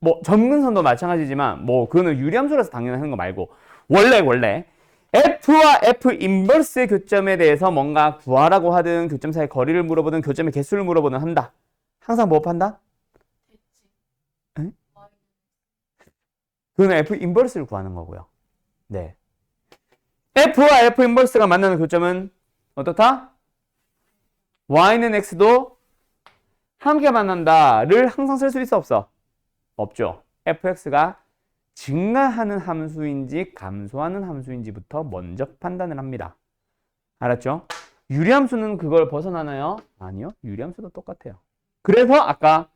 Speaker 1: 뭐 점근선도 마찬가지지만 뭐 그거는 유리함수라서 당연히 하는 거 말고 원래 f와 f 인버스의 교점에 대해서 뭔가 구하라고 하든 교점 사이 거리를 물어보든 교점의 개수를 물어보든 한다. 항상 뭐 판다? 응? 그거는 f 인버스를 구하는 거고요. 네. f와 f 인버스가 만나는 교점은 어떻다? y는 x도 함께 만난다를 항상 쓸 수 있어 없어? 없죠. fx가 증가하는 함수인지 감소하는 함수인지부터 먼저 판단을 합니다. 알았죠? 유리함수는 그걸 벗어나나요? 아니요. 유리함수도 똑같아요. 그래서 아까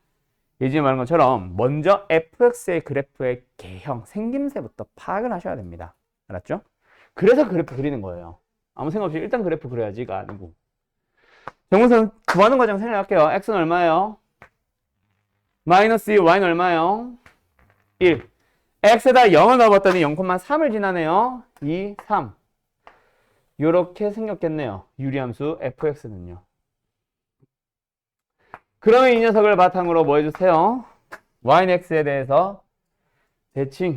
Speaker 1: 예전에 말한 것처럼 먼저 fx의 그래프의 개형, 생김새부터 파악을 하셔야 됩니다. 알았죠? 그래서 그래프 그리는 거예요. 아무 생각 없이 일단 그래프 그려야지가 아니고. 정문선 구하는 과정 생각할게요. x는 얼마예요? 마이너스 2, y는 얼마예요? 1. x에다 0을 넣어봤더니 0,3을 지나네요. 2, 3. 요렇게 생겼겠네요. 유리함수 fx는요. 그러면 이 녀석을 바탕으로 뭐 해주세요? y는 x에 대해서 대칭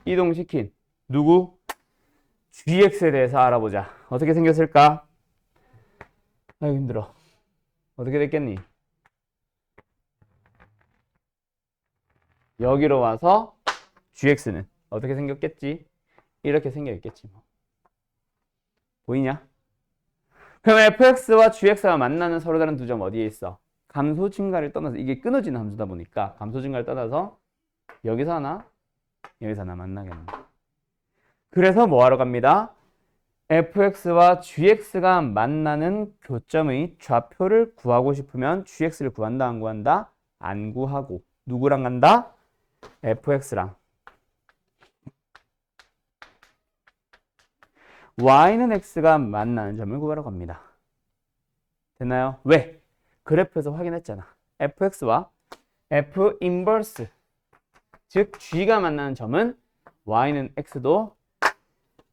Speaker 1: 이동시킨 누구? gx에 대해서 알아보자. 어떻게 생겼을까? 아유 힘들어. 어떻게 됐겠니? 여기로 와서 gx는 어떻게 생겼겠지? 이렇게 생겨있겠지 뭐. 보이냐? 그럼 fx와 gx가 만나는 서로 다른 두 점 어디에 있어? 감소 증가를 떠나서 이게 끊어지는 함수다 보니까 감소 증가를 떠나서 여기서 하나 여기서 하나 만나겠네. 그래서 뭐 하러 갑니다? fx와 gx가 만나는 교점의 좌표를 구하고 싶으면 gx를 구한다 안 구한다? 안 구하고 누구랑 간다? fx랑 y는 x가 만나는 점을 구하러 갑니다. 됐나요? 왜? 그래프에서 확인했잖아. fx와 f 인버스 즉 g가 만나는 점은 y는 x도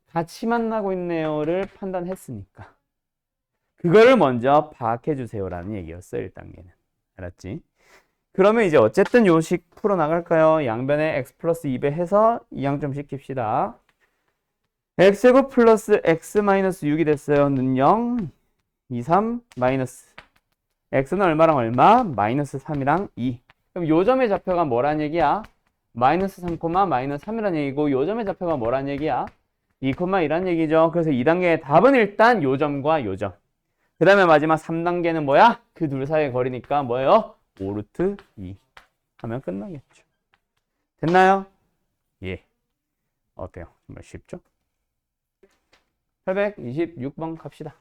Speaker 1: 같이 만나고 있네요를 판단했으니까 그거를 먼저 파악해 주세요라는 얘기였어요. 1단계는. 알았지? 그러면 이제 어쨌든 요식 풀어나갈까요? 양변에 x 플러스 2배 해서 이항 좀 시킵시다. x제곱 플러스 x 마이너스 6이 됐어요. 는 0, 2, 3, 마이너스 x는 얼마랑 얼마? 마이너스 3이랑 2. 그럼 요 점의 좌표가 뭐란 얘기야? 마이너스 3, 마이너스 3이란 얘기고 요 점의 좌표가 뭐란 얘기야? 2,2란 얘기죠. 그래서 2단계의 답은 일단 요 점과 요 점. 그 다음에 마지막 3단계는 뭐야? 그 둘 사이의 거리니까 뭐예요? 5루트 2 하면 끝나겠죠. 됐나요? 예. 어때요? 정말 쉽죠? 826번 갑시다.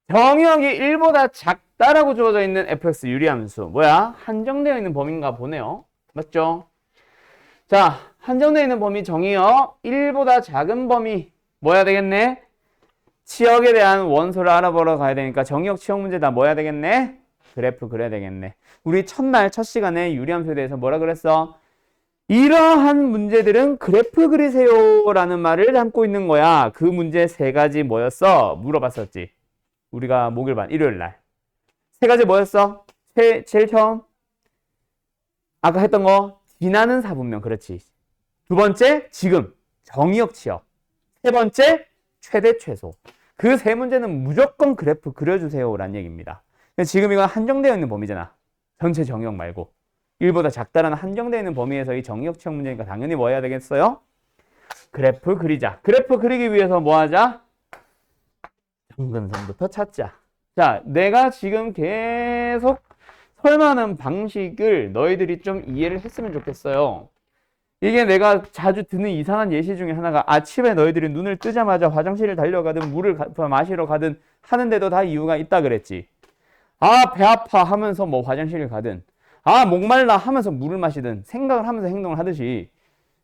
Speaker 1: 정의역이 1보다 작다라고 주어져 있는 fx 유리함수. 뭐야? 한정되어 있는 범위인가 보네요. 맞죠? 자, 한정되어 있는 범위 정의요. 1보다 작은 범위. 뭐야 되겠네? 치역에 대한 원소를 알아보러 가야 되니까 정의역 치역 문제다. 뭐야 되겠네? 그래프 그려야 되겠네. 우리 첫날 첫 시간에 유리함수에 대해서 뭐라 그랬어? 이러한 문제들은 그래프 그리세요 라는 말을 담고 있는 거야. 그 문제 세 가지 뭐였어? 물어봤었지. 우리가 목요일반 일요일 날. 세 가지 뭐였어? 제일 처음 아까 했던 거 지나는 사분면. 그렇지. 두 번째 지금 정의역 치역. 세 번째 최대 최소. 그 세 문제는 무조건 그래프 그려주세요 라는 얘기입니다. 지금 이건 한정되어 있는 범위잖아. 전체 정의역 말고 1보다 작다라는 한정되어 있는 범위에서 이 정의역 치역 문제니까 당연히 뭐 해야 되겠어요? 그래프 그리자. 그래프 그리기 위해서 뭐 하자? 점근선부터 찾자. 자, 내가 지금 계속 설명하는 방식을 너희들이 좀 이해를 했으면 좋겠어요. 이게 내가 자주 듣는 이상한 예시 중에 하나가 아침에 너희들이 눈을 뜨자마자 화장실을 달려가든 물을 마시러 가든 하는데도 다 이유가 있다 그랬지. 아, 배 아파 하면서 뭐 화장실을 가든, 아, 목말라 하면서 물을 마시든 생각을 하면서 행동을 하듯이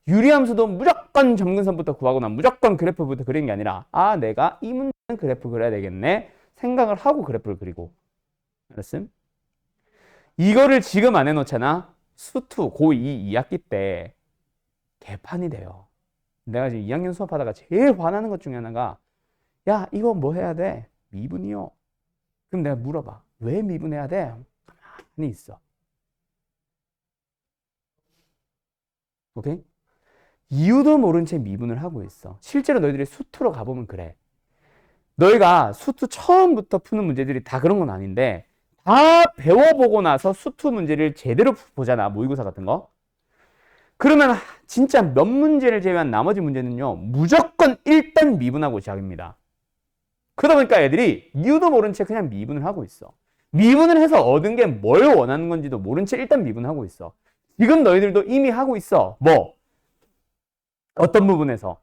Speaker 1: 유리함수도 무조건 점근선부터 구하거나 무조건 그래프부터 그리는 게 아니라 아, 내가 이 문제는 그래프 그려야 되겠네 생각을 하고 그래프를 그리고. 알았음? 이거를 지금 안 해놓잖아. 수투 고2 2학기 때 개판이 돼요. 내가 지금 2학년 수업하다가 제일 화나는 것 중에 하나가 야, 이거 뭐 해야 돼? 미분이요. 그럼 내가 물어봐. 왜 미분해야 돼? 가만히 있어. 오케이? 이유도 모른 채 미분을 하고 있어. 실제로 너희들이 수투로 가보면 그래. 너희가 수투 처음부터 푸는 문제들이 다 그런 건 아닌데 다 배워보고 나서 수투 문제를 제대로 보잖아. 모의고사 같은 거. 그러면 진짜 몇 문제를 제외한 나머지 문제는요. 무조건 일단 미분하고 시작입니다. 그러다 보니까 애들이 이유도 모른 채 그냥 미분을 하고 있어. 미분을 해서 얻은 게 뭘 원하는 건지도 모른 채 일단 미분하고 있어. 지금 너희들도 이미 하고 있어. 뭐? 어떤 부분에서?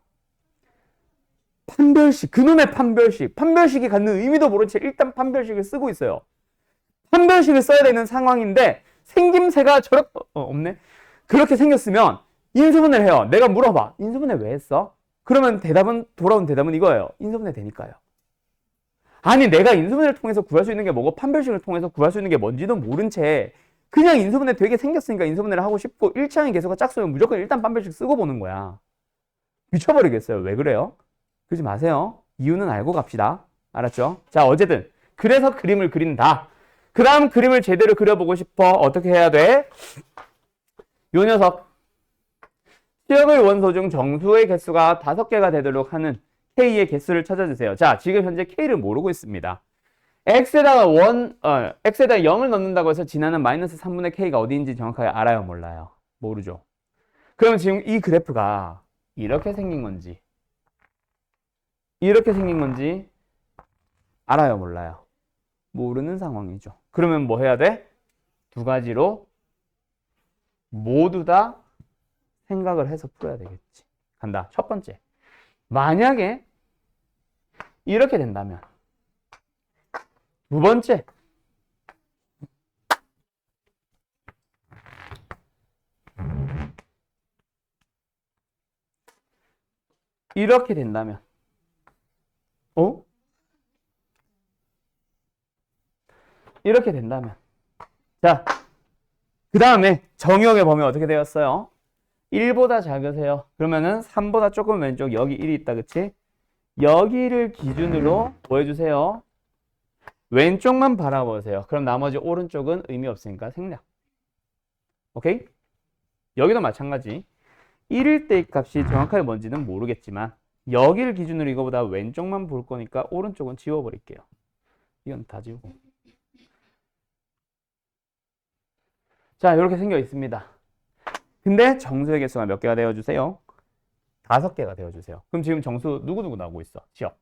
Speaker 1: 판별식, 그놈의 판별식. 판별식이 갖는 의미도 모른 채 일단 판별식을 쓰고 있어요. 판별식을 써야 되는 상황인데 생김새가 저렇게 없네. 그렇게 생겼으면 인수분해를 해요. 내가 물어봐. 인수분해 왜 했어? 그러면 돌아온 대답은 이거예요. 인수분해 되니까요. 아니, 내가 인수분해를 통해서 구할 수 있는 게 뭐고 판별식을 통해서 구할 수 있는 게 뭔지도 모른 채 그냥 인수분해 되게 생겼으니까 인수분해를 하고 싶고 1차항의 개수가 짝수면 무조건 일단 판별식 쓰고 보는 거야. 미쳐버리겠어요. 왜 그래요? 그러지 마세요. 이유는 알고 갑시다. 알았죠? 자, 어쨌든 그래서 그림을 그린다. 그 다음 그림을 제대로 그려보고 싶어. 어떻게 해야 돼? 요 녀석. 치역의 원소 중 정수의 개수가 5개가 되도록 하는 K의 개수를 찾아주세요. 자, 지금 현재 K를 모르고 있습니다. X에다가 0을 넣는다고 해서 지나는 마이너스 3분의 K가 어디인지 정확하게 알아요? 몰라요? 모르죠. 그럼 지금 이 그래프가 이렇게 생긴 건지 이렇게 생긴 건지 알아요? 몰라요? 모르는 상황이죠. 그러면 뭐 해야 돼? 두 가지로 모두 다 생각을 해서 풀어야 되겠지. 간다. 첫 번째. 만약에 이렇게 된다면 두 번째. 이렇게 된다면 이렇게 된다면 자, 그 다음에 정의역의 범위 어떻게 되었어요? 1보다 작으세요. 그러면은 3보다 조금 왼쪽 여기 1이 있다. 그치? 여기를 기준으로 뭐 해주세요? 왼쪽만 바라보세요. 그럼 나머지 오른쪽은 의미 없으니까 생략. 오케이? 여기도 마찬가지. 1일 때 값이 정확하게 뭔지는 모르겠지만 여기를 기준으로 이거보다 왼쪽만 볼 거니까 오른쪽은 지워버릴게요. 이건 다 지우고. 자, 이렇게 생겨 있습니다. 근데 정수의 개수가 몇 개가 되어주세요? 5개가 되어주세요. 그럼 지금 정수 누구누구 나오고 있어? 지역.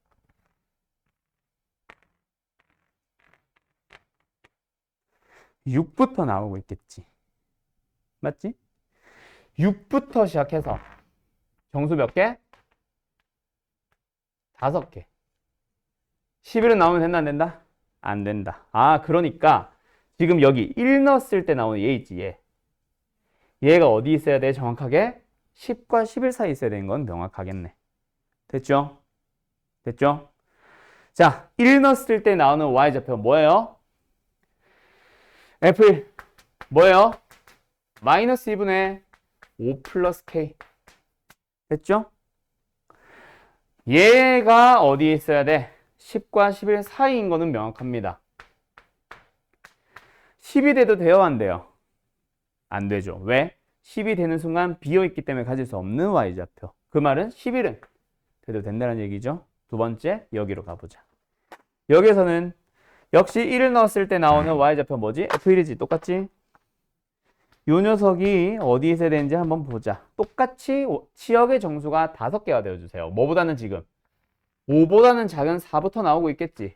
Speaker 1: 6부터 나오고 있겠지. 맞지? 6부터 시작해서 정수 몇 개? 5개. 11은 나오면 된다 안 된다? 안 된다. 아, 그러니까 지금 여기 1 넣었을 때 나오는 얘 있지, 얘. 얘가 어디 있어야 돼? 정확하게 10과 11 사이 있어야 되는 건 명확하겠네. 됐죠? 됐죠? 자, 1 넣었을 때 나오는 y좌표 뭐예요? F1 뭐예요? 마이너스 2분의 5 플러스 K. 됐죠? 얘가 어디에 있어야 돼? 10과 11 사이인 거는 명확합니다. 10이 돼도 돼요? 안 돼요? 안 되죠. 왜? 10이 되는 순간 비어있기 때문에 가질 수 없는 y좌표. 그 말은 11은 돼도 된다는 얘기죠. 두 번째, 여기로 가보자. 여기서는 역시 1을 넣었을 때 나오는 y좌표 뭐지? F1이지. 똑같지? 요 녀석이 어디에 있어야 되는지 한번 보자. 똑같이 치역의 정수가 5개가 되어주세요. 뭐보다는 지금 5보다는 작은 4부터 나오고 있겠지.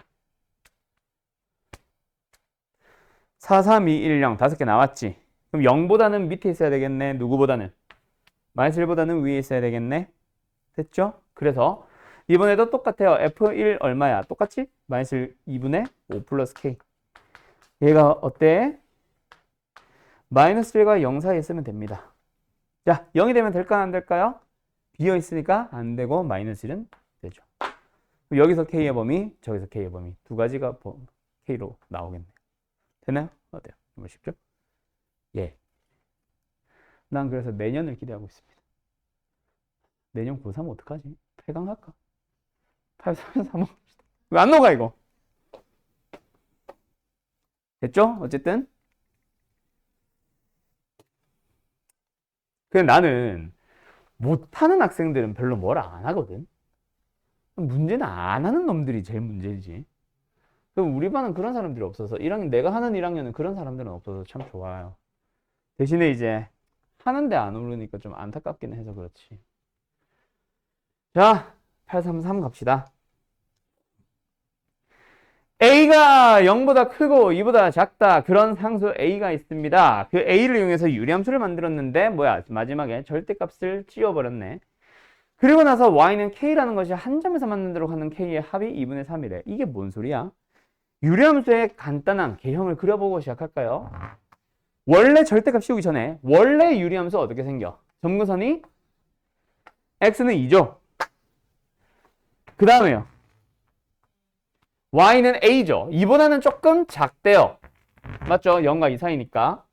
Speaker 1: 4, 3, 2, 1, 0 5개 나왔지. 그럼 0보다는 밑에 있어야 되겠네. 누구보다는? 마이너스 1보다는 위에 있어야 되겠네. 됐죠? 그래서 이번에도 똑같아요. F1 얼마야? 똑같지? 마이너스 2분의 5 플러스 K. 얘가 어때? 마이너스 1과 0 사이에 쓰면 됩니다. 자, 0이 되면 될까요? 안 될까요? 비어 있으니까 안 되고 마이너스 1은 되죠. 여기서 K의 범위, 저기서 K의 범위. 두 가지가 K로 나오겠네요. 되나요? 어때요? 정말 쉽죠? 예. 난 그래서 내년을 기대하고 있습니다. 내년 고3 어떡하지? 8강 할까? 8, 3, 3, 5. 왜 안 녹아, 이거? 됐죠? 어쨌든. 그냥 나는 못하는 학생들은 별로 뭐라 안 하거든. 문제는 안 하는 놈들이 제일 문제지. 그럼 우리 반은 그런 사람들이 없어서 1학년, 내가 하는 1학년은 그런 사람들은 없어서 참 좋아요. 대신에 이제 하는데 안 오르니까 좀 안타깝긴 해서 그렇지. 자, 833 갑시다. A가 0보다 크고 2보다 작다. 그런 상수 A가 있습니다. 그 A를 이용해서 유리함수를 만들었는데 뭐야? 마지막에 절대값을 찌워버렸네. 그리고 나서 Y는 K라는 것이 한 점에서 만나도록 하는 K의 합이 2분의 3이래. 이게 뭔 소리야? 유리함수의 간단한 개형을 그려보고 시작할까요? 원래 절대값 씌우기 전에 원래 유리함수 어떻게 생겨? 점근선이 X는 2죠. 그 다음에요. Y는 A죠. 2보다는 조금 작대요. 맞죠? 0과 2 사이니까.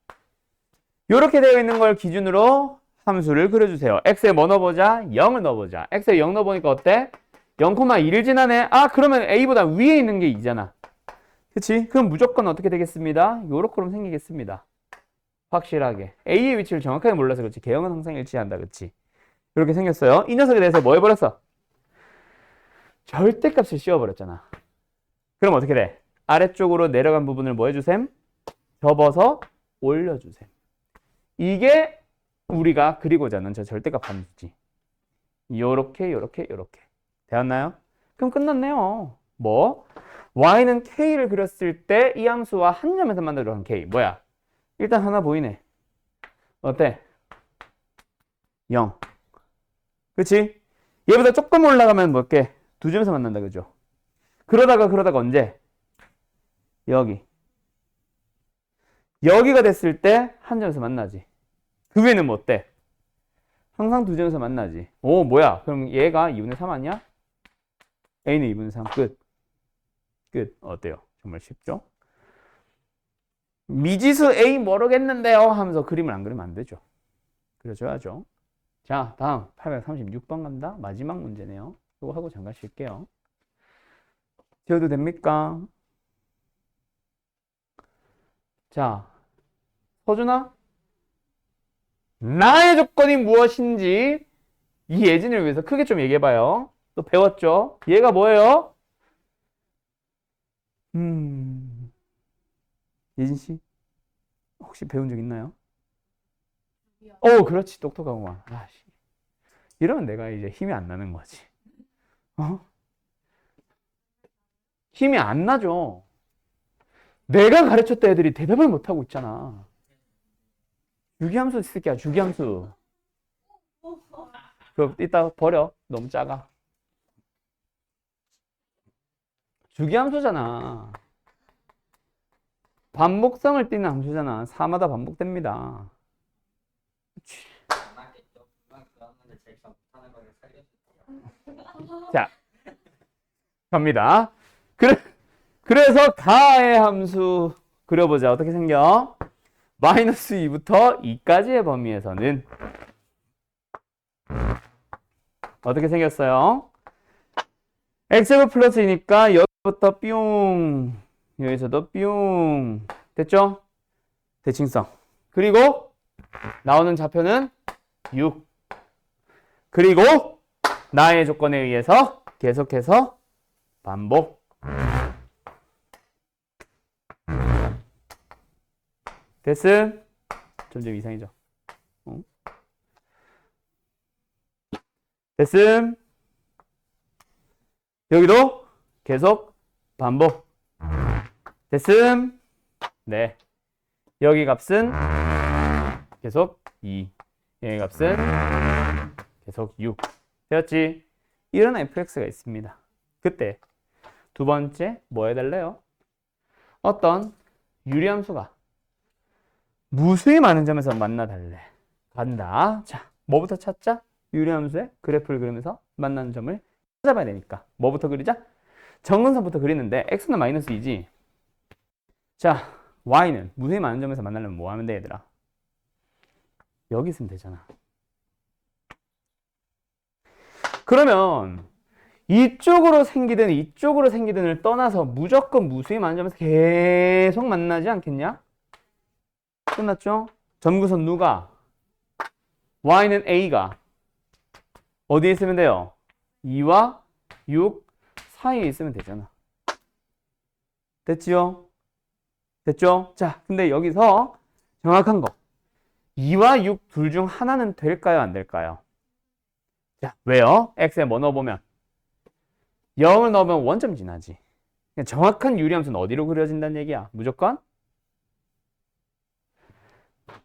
Speaker 1: 이렇게 되어 있는 걸 기준으로 함수를 그려주세요. X에 뭐 넣어보자? 0을 넣어보자. X에 0 넣어보니까 어때? 0,2를 지나네. 아, 그러면 A보다 위에 있는 게 2잖아. 그치? 그럼 무조건 어떻게 되겠습니다? 요렇게 생기겠습니다. 확실하게. A의 위치를 정확하게 몰라서 그렇지. 개형은 항상 일치한다. 그치? 이렇게 생겼어요. 이 녀석에 대해서 뭐 해버렸어? 절대값을 씌워버렸잖아. 그럼 어떻게 돼? 아래쪽으로 내려간 부분을 뭐 해주셈? 접어서 올려주셈. 이게 우리가 그리고자 하는 저 절대값 함수지. 요렇게 요렇게 요렇게. 되었나요? 그럼 끝났네요. 뭐? Y는 K를 그렸을 때 이 함수와 한 점에서 만들어간 K. 뭐야? 일단 하나 보이네. 어때? 0. 그치? 얘보다 조금 올라가면 뭐게? 두 점에서 만난다. 그죠? 그러다가 언제? 여기. 여기가 됐을 때 한 점에서 만나지. 그 위에는 뭐 어때? 항상 두 점에서 만나지. 오, 뭐야? 그럼 얘가 2분의 3 아니야? A는 2분의 3. 끝. 끝. 어때요? 정말 쉽죠? 미지수 A 모르겠는데요 하면서 그림을 안 그리면 안 되죠. 그려줘야죠. 자, 다음 836번 간다. 마지막 문제네요. 이거 하고 잠깐 쉴게요. 지워도 됩니까? 자, 서준아, 나의 조건이 무엇인지 이 예진을 위해서 크게 좀 얘기해봐요. 또 배웠죠? 얘가 뭐예요? 예진씨, 혹시 배운 적 있나요? 그렇지. 똑똑하구만. 아씨. 이러면 내가 이제 힘이 안 나는 거지. 어? 힘이 안 나죠. 내가 가르쳤던 애들이 대답을 못하고 있잖아. 주기함수 새끼야, 주기함수. 그거 이따 버려. 너무 작아. 주기함수잖아. 반복성을 띠는 함수잖아. 4마다 반복됩니다. 그치. 자, 갑니다. 그래서 가의 함수 그려보자. 어떻게 생겨? 마이너스 2부터 2까지의 범위에서는 어떻게 생겼어요? x제곱 플러스 2니까 여기부터 뿅, 여기서도 뿅. 됐죠? 대칭성. 그리고 나오는 좌표는 6. 그리고 나의 조건에 의해서 계속해서 반복. 됐음? 점점 이상이죠. 됐음? 여기도 계속 반복. 됐음? 네. 여기 값은 계속 2. 여기 값은 계속 6. 되었지? 이런 fx가 있습니다. 그때 두 번째 뭐 해달래요? 어떤 유리함수가 무수히 많은 점에서 만나달래. 간다. 자, 뭐부터 찾자? 유리함수의 그래프를 그리면서 만나는 점을 찾아봐야 되니까 뭐부터 그리자? 정근선부터 그리는데 x는 마이너스 2지. 자, y는 무수히 많은 점에서 만나려면 뭐 하면 돼, 얘들아? 여기 있으면 되잖아. 그러면 이쪽으로 생기든 이쪽으로 생기든을 떠나서 무조건 무수히 많은 점에서 계속 만나지 않겠냐? 끝났죠? 점구선 누가? y는 a가 어디에 있으면 돼요? 2와 6 사이에 있으면 되잖아. 됐지요? 됐죠? 자, 근데 여기서 정확한 거 2와 6 둘 중 하나는 될까요? 안 될까요? 자, 왜요? x에 뭐 넣어보면 0을 넣으면 원점 지나지. 정확한 유리함수는 어디로 그려진다는 얘기야? 무조건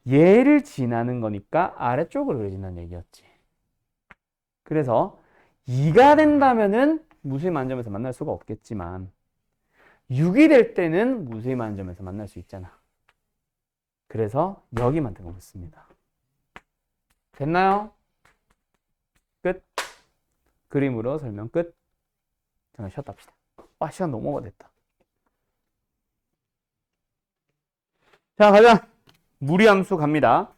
Speaker 1: 얘를 지나는 거니까 아래쪽으로 그려진다는 얘기였지. 그래서 2가 된다면은 무수히 많은 점에서 만날 수가 없겠지만 6이 될 때는 무수히 많은 점에서 만날 수 있잖아. 그래서 여기만 등록했습니다. 됐나요? 끝. 그림으로 설명 끝. 잠깐 쉬었다 합시다. 아, 시간 너무 오버됐다. 자, 가자. 무리함수 갑니다.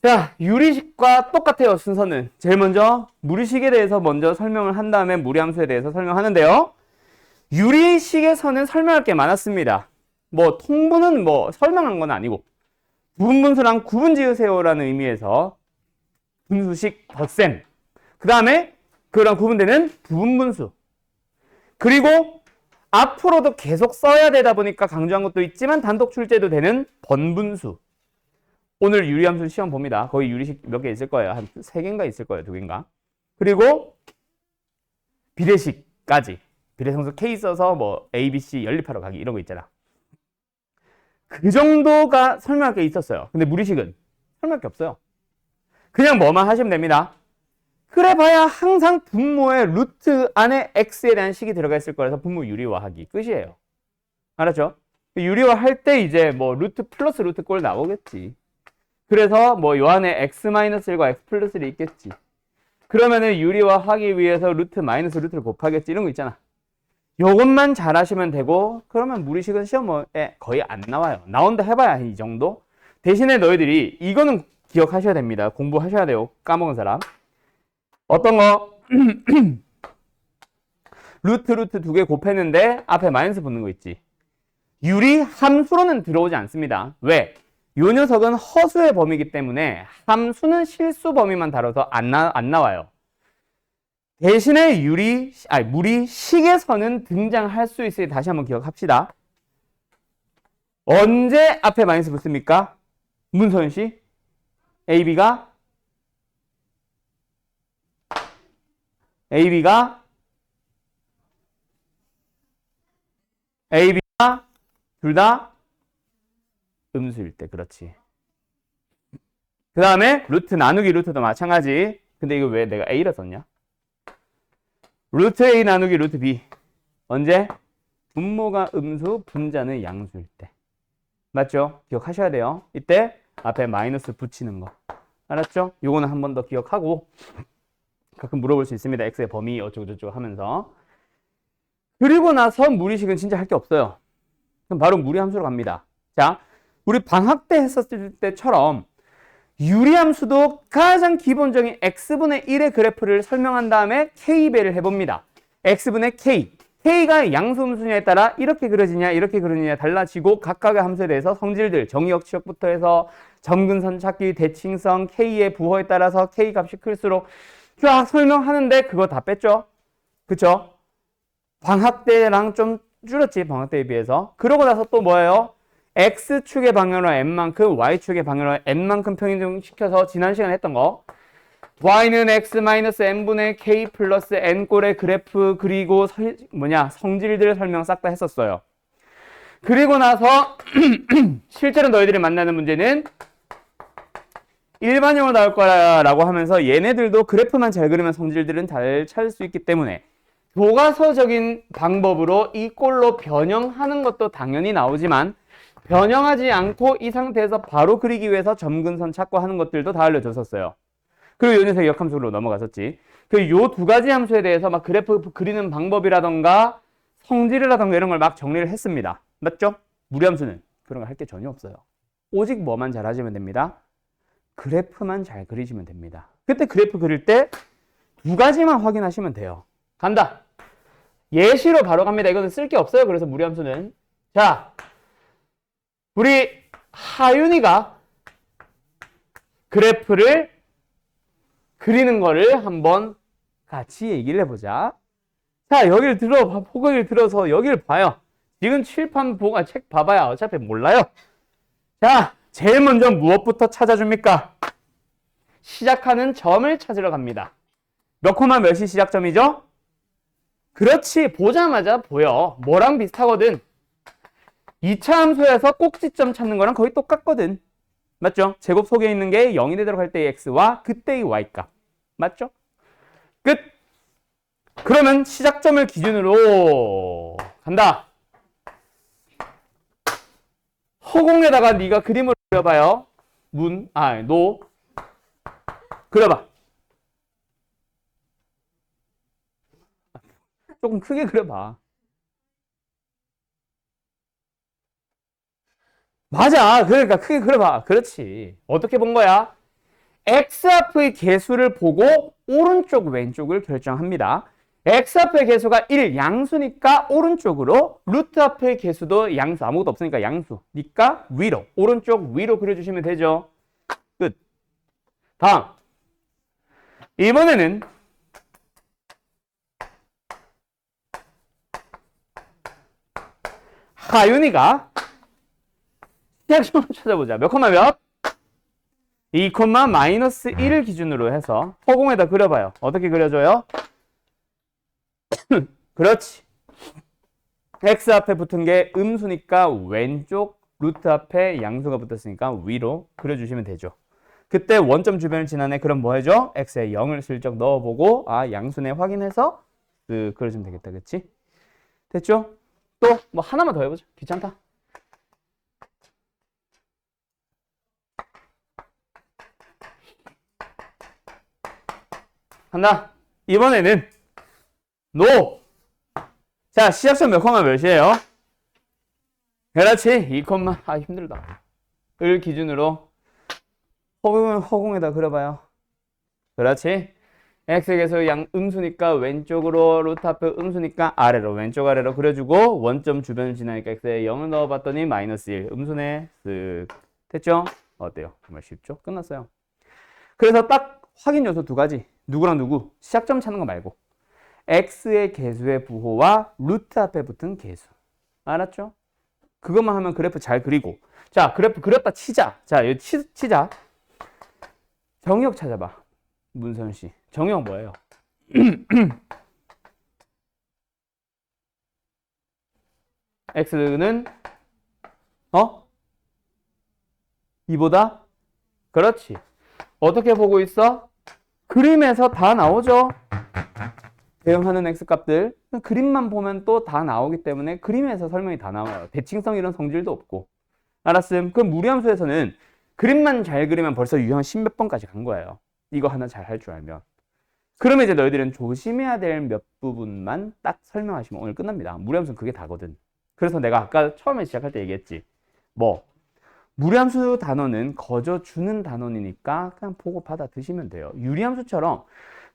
Speaker 1: 자, 유리식과 똑같아요, 순서는. 제일 먼저 무리식에 대해서 먼저 설명을 한 다음에 무리함수에 대해서 설명하는데요. 유리식에서는 설명할 게 많았습니다. 뭐 통분은 뭐 설명한 건 아니고 부분분수랑 구분 지으세요라는 의미에서 분수식 덧셈, 그 다음에 그거랑 구분되는 부분분수, 그리고 앞으로도 계속 써야 되다 보니까 강조한 것도 있지만 단독 출제도 되는 번분수. 오늘 유리함수 시험 봅니다. 거의 유리식 몇 개 있을 거예요. 한 3개인가 있을 거예요. 2개인가. 그리고 비례식까지. 비례성수 K 써서 뭐 A, B, C 연립하러 가기 이런 거 있잖아. 그 정도가 설명할 게 있었어요. 근데 무리식은 설명할 게 없어요. 그냥 뭐만 하시면 됩니다. 그래 봐야 항상 분모의 루트 안에 x에 대한 식이 들어가 있을 거라서 분모 유리화하기 끝이에요. 알았죠? 유리화할 때 이제 뭐 루트 플러스 루트 꼴 나오겠지. 그래서 뭐 요 안에 x-1과 x 플러스 1이 있겠지. 그러면은 유리화하기 위해서 루트 마이너스 루트를 곱하겠지. 이런 거 있잖아. 요것만 잘 하시면 되고, 그러면 무리식은 시험에 거의 안 나와요. 나온다 해봐야 이 정도. 대신에 너희들이 이거는 기억하셔야 됩니다. 공부하셔야 돼요. 까먹은 사람. 어떤 거? 루트 두 개 곱했는데 앞에 마이너스 붙는 거 있지. 유리 함수로는 들어오지 않습니다. 왜? 요 녀석은 허수의 범위이기 때문에 함수는 실수 범위만 다뤄서 안 나와요. 대신에 무리식에서는 등장할 수 있으니 다시 한번 기억합시다. 언제 앞에 마이너스 붙습니까? 문서연 씨? AB가 둘 다 음수일 때. 그렇지. 그 다음에 루트 나누기 루트도 마찬가지. 근데 이거 왜 내가 A라 썼냐? 루트 A 나누기 루트 B. 언제? 분모가 음수, 분자는 양수일 때. 맞죠? 기억하셔야 돼요. 이때 앞에 마이너스 붙이는 거. 알았죠? 요거는 한 번 더 기억하고 가끔 물어볼 수 있습니다. x의 범위 어쩌고저쩌고 하면서. 그리고 나서 무리식은 진짜 할 게 없어요. 그럼 바로 무리함수로 갑니다. 자, 우리 방학 때 했었을 때처럼 유리함수도 가장 기본적인 x분의 1의 그래프를 설명한 다음에 k배를 해봅니다. x분의 k. k가 양수음수냐에 따라 이렇게 그려지냐 이렇게 그려지냐 달라지고 각각의 함수에 대해서 성질들, 정의역, 치역부터 해서 점근선 찾기, 대칭성, k의 부호에 따라서 k 값이 클수록 쫙 설명하는데 그거 다 뺐죠? 그쵸? 방학 때랑 좀 줄였지, 방학 때에 비해서. 그러고 나서 또 뭐예요? x축의 방향으로 n만큼, y축의 방향으로 n만큼 평행시켜서 지난 시간에 했던 거. y는 x-n분의 k 플러스 n꼴의 그래프 그리고 성질들 설명 싹 다 했었어요. 그리고 나서 실제로 너희들이 만나는 문제는 일반형으로 나올 거라고 하면서 얘네들도 그래프만 잘 그리면 성질들은 잘 찾을 수 있기 때문에 교과서적인 방법으로 이 꼴로 변형하는 것도 당연히 나오지만 변형하지 않고 이 상태에서 바로 그리기 위해서 점근선 찾고 하는 것들도 다 알려줬었어요. 그리고 요 녀석 역함수로 넘어갔었지. 그 요 두 가지 함수에 대해서 막 그래프 그리는 방법이라던가 성질이라던가 이런 걸 막 정리를 했습니다. 맞죠? 무리함수는 그런 거 할 게 전혀 없어요. 오직 뭐만 잘 하시면 됩니다. 그래프만 잘 그리시면 됩니다. 그때 그래프 그릴 때 두 가지만 확인하시면 돼요. 간다. 예시로 바로 갑니다. 이거는 쓸 게 없어요. 그래서 무리함수는. 자, 우리 하윤이가 그래프를 그리는 거를 한번 같이 얘기를 해보자. 자, 여기를 포각을 들어서 여기를 봐요. 지금 칠판 보고 책 봐봐야 어차피 몰라요. 자, 제일 먼저 무엇부터 찾아줍니까? 시작하는 점을 찾으러 갑니다. 몇 콤마 몇이 시작점이죠? 그렇지, 보자마자 보여. 뭐랑 비슷하거든. 2차 함수에서 꼭지점 찾는 거랑 거의 똑같거든. 맞죠? 제곱 속에 있는 게 0이 되도록 할 때의 x와 그때의 y값. 맞죠? 끝! 그러면 시작점을 기준으로 간다. 허공에다가 네가 그림을 그려봐요. 노. 그려봐. 조금 크게 그려봐. 맞아. 그러니까 크게 그려봐. 그렇지. 어떻게 본 거야? x앞의 개수를 보고 오른쪽 왼쪽을 결정합니다. x앞의 개수가 1 양수니까 오른쪽으로, 루트 앞의 개수도 양수, 아무것도 없으니까 양수니까 위로, 오른쪽 위로 그려주시면 되죠. 끝. 다음. 이번에는 하윤이가 시작점을 찾아보자. 몇 콤마 몇? 2 콤마 마이너스 1을 기준으로 해서 허공에다 그려봐요. 어떻게 그려줘요? 그렇지. x 앞에 붙은 게 음수니까 왼쪽, 루트 앞에 양수가 붙었으니까 위로 그려주시면 되죠. 그때 원점 주변을 지나네. 그럼 뭐 해줘? x에 0을 슬쩍 넣어보고 양수네 확인해서 그려주면 되겠다. 그치? 됐죠? 또 뭐 하나만 더 해보자. 귀찮다. 간다. 이번에는 노. 자, 시작점 몇 콤마 몇이에요? 그렇지. 2 콤마. 힘들다. 을 기준으로 허공에다 그려봐요. 그렇지. x의 개수 음수니까 왼쪽으로, 루트 앞에 음수니까 아래로, 왼쪽 아래로 그려주고 원점 주변을 지나니까 x에 0을 넣어봤더니 마이너스 1. 음수네. 쓱. 됐죠? 어때요? 정말 쉽죠? 끝났어요. 그래서 딱 확인 요소 두 가지. 누구랑 누구? 시작점 찾는 거 말고. x의 개수의 부호와 루트 앞에 붙은 개수. 알았죠? 그것만 하면 그래프 잘 그리고. 자, 그래프 그렸다 치자. 자, 여기 치자. 정의역 찾아봐. 문선 씨. 정의역 뭐예요? x는 이보다? 그렇지. 어떻게 보고 있어? 그림에서 다 나오죠. 대응하는 x값들. 그림만 보면 또 다 나오기 때문에 그림에서 설명이 다 나와요. 대칭성 이런 성질도 없고. 알았음? 그럼 무리함수에서는 그림만 잘 그리면 벌써 유형 10몇 번까지 간 거예요. 이거 하나 잘 할 줄 알면. 그러면 이제 너희들은 조심해야 될 몇 부분만 딱 설명하시면 오늘 끝납니다. 무리함수는 그게 다거든. 그래서 내가 아까 처음에 시작할 때 얘기했지. 뭐 무리함수 단원은 거저 주는 단원이니까 그냥 보고 받아 드시면 돼요. 유리함수처럼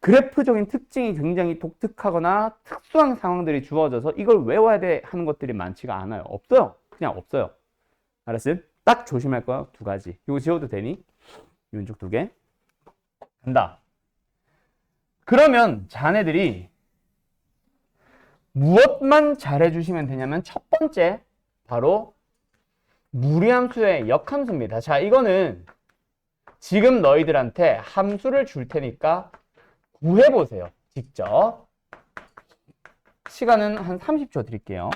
Speaker 1: 그래프적인 특징이 굉장히 독특하거나 특수한 상황들이 주어져서 이걸 외워야 돼 하는 것들이 많지가 않아요. 없어요. 그냥 없어요. 알았어요? 딱 조심할 거 두 가지. 이거 지워도 되니? 왼쪽 두 개. 간다. 그러면 자네들이 무엇만 잘해주시면 되냐면 첫 번째 바로 무리함수의 역함수입니다. 자, 이거는 지금 너희들한테 함수를 줄 테니까 구해보세요. 직접. 시간은 한 30초 드릴게요.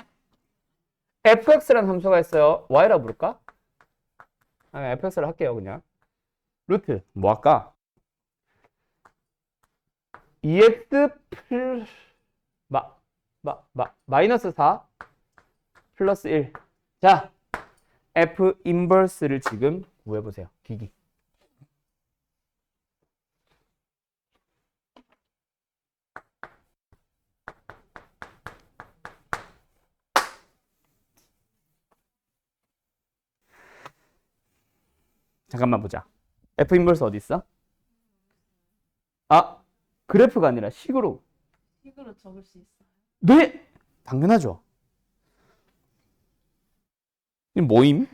Speaker 1: fx라는 함수가 있어요. y라고 부를까? fx를 할게요, 그냥. 루트, 뭐 할까? 2x 마이너스 4 플러스 1. 자, f 인버스를 지금 구해보세요. 기기. 잠깐만 보자. f 인버스 어디 있어? 아, 그래프가 아니라 식으로.
Speaker 2: 식으로 적을 수 있어요.
Speaker 1: 네! 당연하죠. 이 뭐임?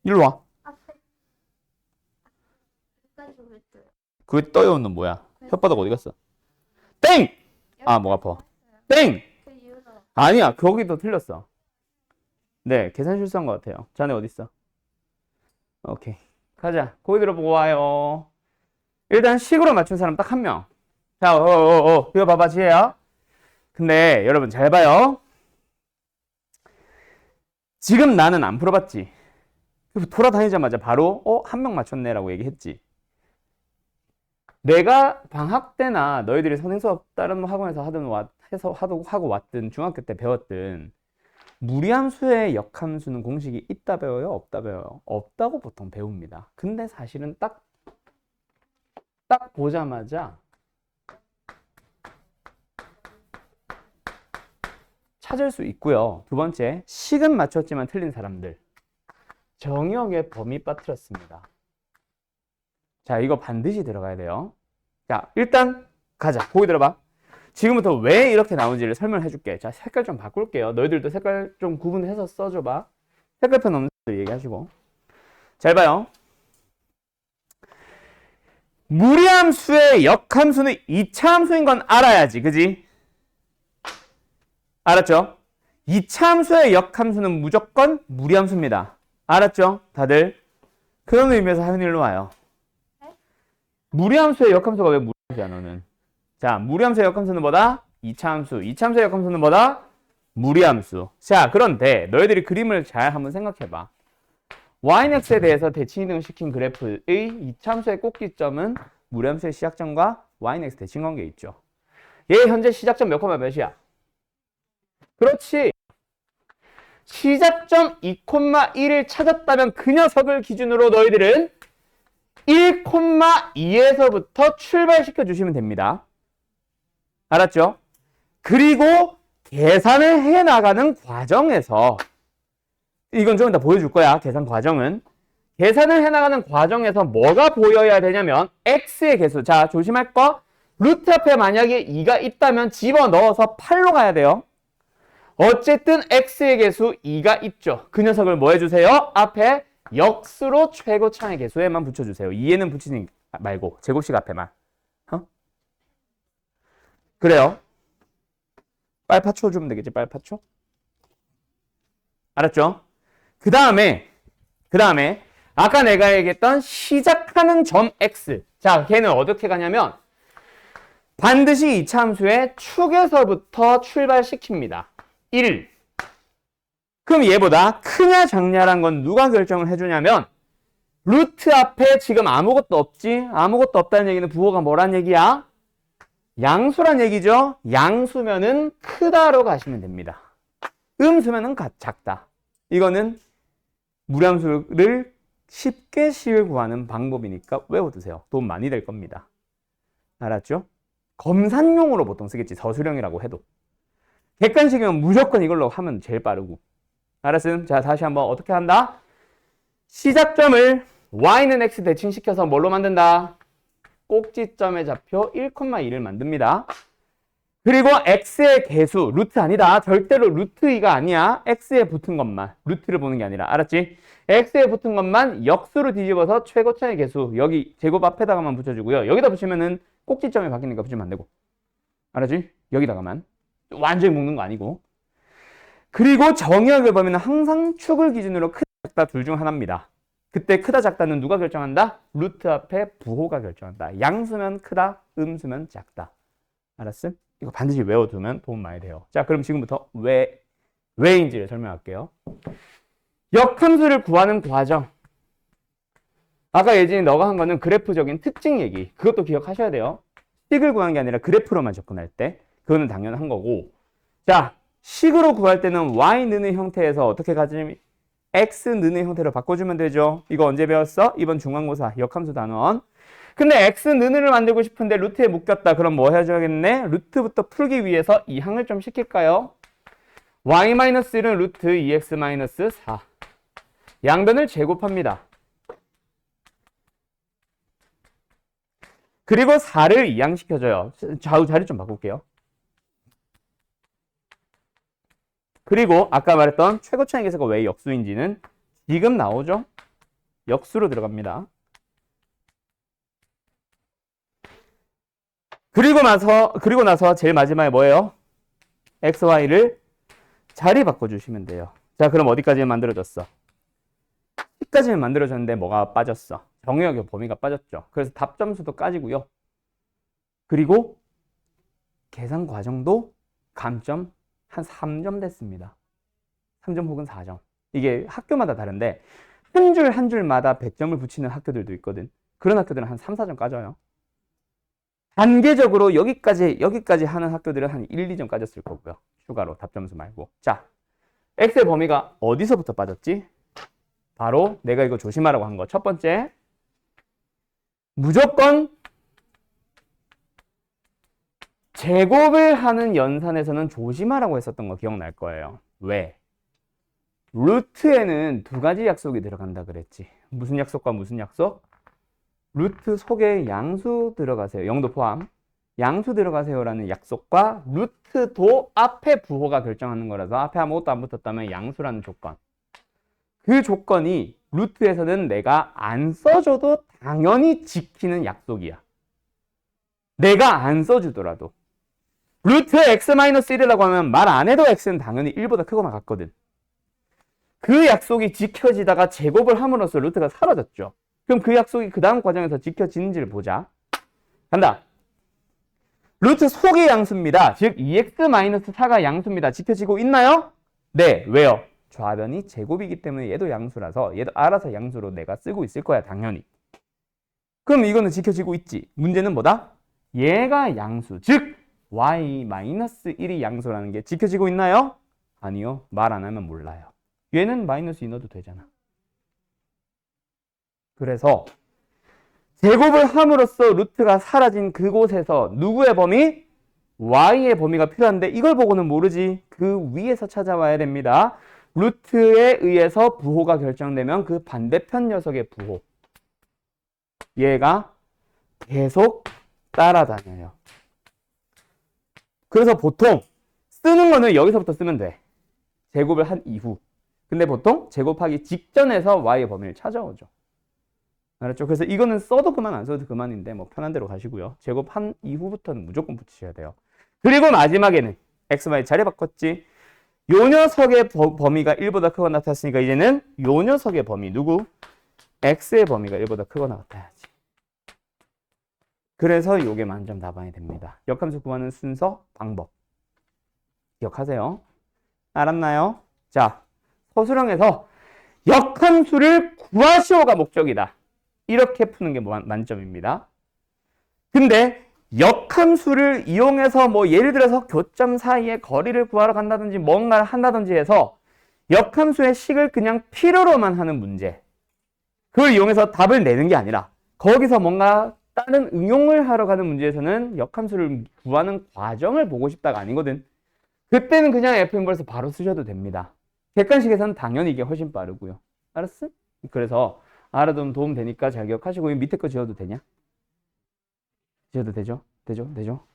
Speaker 1: 일로 와.
Speaker 2: 앞에 여기까지 왜
Speaker 1: 그게 떠요 는 뭐야? 혓바닥 어디 갔어? 땡! 아, 목 아파. 땡!
Speaker 2: 그 이유로
Speaker 1: 아니야, 거기도 틀렸어. 네, 계산 실수한 것 같아요. 자네 어디 있어? 오케이. 가자. 고기 들어보고 와요. 일단 식으로 맞춘 사람 딱 한 명. 자, 이거 봐봐, 지혜야. 근데 여러분 잘 봐요. 지금 나는 안 풀어봤지. 돌아다니자마자 바로 한 명 맞췄네라고 얘기했지. 내가 방학 때나 너희들이 선행 수업 다른 학원에서 하고 왔든 중학교 때 배웠든 무리함수의 역함수는 공식이 있다 배워요? 없다 배워요? 없다고 보통 배웁니다. 근데 사실은 딱 보자마자 찾을 수 있고요. 두 번째, 식은 맞췄지만 틀린 사람들. 정의역에 범위 빠뜨렸습니다. 자, 이거 반드시 들어가야 돼요. 자, 일단 가자. 보기 들어봐. 지금부터 왜 이렇게 나오는지를 설명해 줄게. 자, 색깔 좀 바꿀게요. 너희들도 색깔 좀 구분해서 써줘봐. 색깔편 없는 분들 얘기하시고. 잘 봐요. 무리함수의 역함수는 2차 함수인 건 알아야지. 그지? 알았죠? 2차 함수의 역함수는 무조건 무리함수입니다. 알았죠? 다들? 그런 의미에서 하윤이 일로 와요. 무리함수의 역함수가 왜 무리함수야, 너는? 자, 무리함수의 역함수는 뭐다? 2차 함수. 2차 함수의 역함수는 뭐다? 무리함수. 자, 그런데 너희들이 그림을 잘 한번 생각해봐. yx에 대해서 대칭이동을 시킨 그래프의 2차 함수의 꼭지점은 무리함수의 시작점과 yx 대칭 관계에 있죠. 얘 현재 시작점 몇 콤마 몇이야? 그렇지. 시작점 2,1을 찾았다면 그 녀석을 기준으로 너희들은 1,2에서부터 출발시켜 주시면 됩니다. 알았죠? 그리고 계산을 해 나가는 과정에서 이건 좀 이따 보여줄 거야. 계산 과정은. 계산을 해 나가는 과정에서 뭐가 보여야 되냐면 x의 개수. 자, 조심할 거. 루트 앞에 만약에 2가 있다면 집어넣어서 8로 가야 돼요. 어쨌든 x의 개수 2가 있죠. 그 녀석을 뭐 해주세요? 앞에 역수로 최고차의 개수에만 붙여주세요. 2에는 붙이지 말고 제곱식 앞에만. 그래요. 빨파초 주면 되겠지. 빨파초. 알았죠? 그 다음에 아까 내가 얘기했던 시작하는 점 x. 자, 걔는 어떻게 가냐면 반드시 2차 함수의 축에서부터 출발시킵니다. 1. 그럼 얘보다 크냐 작냐란 건 누가 결정을 해주냐면 루트 앞에 지금 아무것도 없지? 아무것도 없다는 얘기는 부호가 뭐란 얘기야? 양수란 얘기죠? 양수면은 크다로 가시면 됩니다. 음수면은 작다. 이거는 무함수를 쉽게 식을 구하는 방법이니까 외워두세요. 도움 많이 될 겁니다. 알았죠? 검산용으로 보통 쓰겠지. 서술형이라고 해도. 객관식이면 무조건 이걸로 하면 제일 빠르고. 알았음? 자, 다시 한번 어떻게 한다? 시작점을 y는 x 대칭시켜서 뭘로 만든다? 꼭지점의 좌표 1,2를 만듭니다. 그리고 x의 개수, 루트 아니다. 절대로 루트 2가 아니야. x에 붙은 것만. 루트를 보는 게 아니라. 알았지? x에 붙은 것만 역수로 뒤집어서 최고차의 개수. 여기 제곱 앞에다가만 붙여주고요. 여기다 붙이면은 꼭지점이 바뀌니까 붙이면 안 되고. 알았지? 여기다가만. 완전히 묶는 거 아니고. 그리고 정의역을 보면 항상 축을 기준으로 크다 작다 둘 중 하나입니다. 그때 크다 작다는 누가 결정한다? 루트 앞에 부호가 결정한다. 양수면 크다, 음수면 작다. 알았음? 이거 반드시 외워두면 도움 많이 돼요. 자, 그럼 지금부터 왜인지를 설명할게요. 역함수를 구하는 과정. 아까 예진이 너가 한 거는 그래프적인 특징 얘기. 그것도 기억하셔야 돼요. 식을 구하는 게 아니라 그래프로만 접근할 때. 그거는 당연한 거고. 자, 식으로 구할 때는 y 는의 형태에서 어떻게 가지? x 는의 형태로 바꿔주면 되죠. 이거 언제 배웠어? 이번 중간고사 역함수 단원. 근데 x 는을 만들고 싶은데 루트에 묶였다. 그럼 뭐 해줘야겠네? 루트부터 풀기 위해서 이 항을 좀 시킬까요? y-1은 루트 2x-4. 양변을 제곱합니다. 그리고 4를 이항시켜줘요. 좌우 자리 좀 바꿀게요. 그리고 아까 말했던 최고차의 개수가 왜 역수인지는 지금 나오죠? 역수로 들어갑니다. 그리고 나서 제일 마지막에 뭐예요? x, y를 자리 바꿔주시면 돼요. 자, 그럼 어디까지 만들어졌어? 10까지는 만들어졌는데 뭐가 빠졌어? 정의역의 범위가 빠졌죠. 그래서 답점수도 까지고요. 그리고 계산 과정도 감점 한 3점 됐습니다. 3점 혹은 4점. 이게 학교마다 다른데 한 줄 한 줄마다 100점을 붙이는 학교들도 있거든. 그런 학교들은 한 3, 4점 까져요. 단계적으로 여기까지 하는 학교들은 한 1, 2점 까졌을 거고요. 추가로 답점수 말고. 자, x의 범위가 어디서부터 빠졌지? 바로 내가 이거 조심하라고 한 거. 첫 번째, 무조건 제곱을 하는 연산에서는 조심하라고 했었던 거 기억날 거예요. 왜? 루트에는 두 가지 약속이 들어간다 그랬지. 무슨 약속과 무슨 약속? 루트 속에 양수 들어가세요. 0도 포함. 양수 들어가세요라는 약속과 루트도 앞에 부호가 결정하는 거라서 앞에 아무것도 안 붙었다면 양수라는 조건. 그 조건이 루트에서는 내가 안 써줘도 당연히 지키는 약속이야. 내가 안 써주더라도. 루트 x-1이라고 하면 말 안 해도 x는 당연히 1보다 크거나 같거든. 그 약속이 지켜지다가 제곱을 함으로써 루트가 사라졌죠. 그럼 그 약속이 그 다음 과정에서 지켜지는지를 보자. 간다. 루트 속의 양수입니다. 즉 2x-4가 양수입니다. 지켜지고 있나요? 네. 왜요? 좌변이 제곱이기 때문에 얘도 양수라서 얘도 알아서 양수로 내가 쓰고 있을 거야. 당연히. 그럼 이거는 지켜지고 있지. 문제는 뭐다? 얘가 양수. 즉 y-1이 양수라는 게 지켜지고 있나요? 아니요. 말 안 하면 몰라요. 얘는 마이너스 2 넣어도 되잖아. 그래서 제곱을 함으로써 루트가 사라진 그곳에서 누구의 범위? y의 범위가 필요한데 이걸 보고는 모르지. 그 위에서 찾아와야 됩니다. 루트에 의해서 부호가 결정되면 그 반대편 녀석의 부호. 얘가 계속 따라다녀요. 그래서 보통 쓰는 거는 여기서부터 쓰면 돼. 제곱을 한 이후. 근데 보통 제곱하기 직전에서 y의 범위를 찾아오죠. 알았죠? 그래서 이거는 써도 그만 안 써도 그만인데 뭐 편한 대로 가시고요. 제곱한 이후부터는 무조건 붙이셔야 돼요. 그리고 마지막에는 x, y 자리 바꿨지. 요 녀석의 범위가 1보다 크거나 같았으니까 이제는 요 녀석의 범위 누구? x의 범위가 1보다 크거나 같아야지. 그래서 요게 만점 답안이 됩니다. 역함수 구하는 순서, 방법. 기억하세요. 알았나요? 자, 서술형에서 역함수를 구하시오가 목적이다. 이렇게 푸는 게 만점입니다. 근데 역함수를 이용해서 뭐 예를 들어서 교점 사이의 거리를 구하러 간다든지 뭔가를 한다든지 해서 역함수의 식을 그냥 필요로만 하는 문제. 그걸 이용해서 답을 내는 게 아니라 거기서 뭔가 다른 응용을 하러 가는 문제에서는 역함수를 구하는 과정을 보고 싶다가 아니거든. 그때는 그냥 f(n)벌써 바로 쓰셔도 됩니다. 객관식에서는 당연히 이게 훨씬 빠르고요. 알았어? 그래서 알아두면 도움 되니까 잘 기억하시고 이 밑에 거 지워도 되냐? 지워도 되죠? 되죠?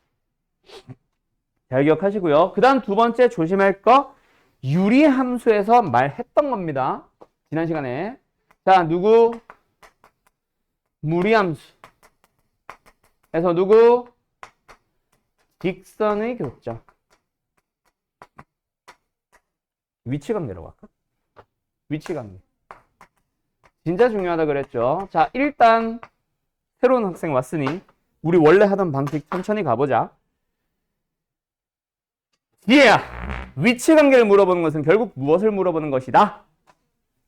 Speaker 1: 잘 기억하시고요. 그 다음 두 번째 조심할 거 유리함수에서 말했던 겁니다. 지난 시간에. 자, 누구? 무리함수. 에서 누구? 직선의 교점. 위치관계라고 할까? 위치관계. 진짜 중요하다 그랬죠. 자, 일단 새로운 학생 왔으니 우리 원래 하던 방식 천천히 가보자. 얘야! 위치관계를 물어보는 것은 결국 무엇을 물어보는 것이다?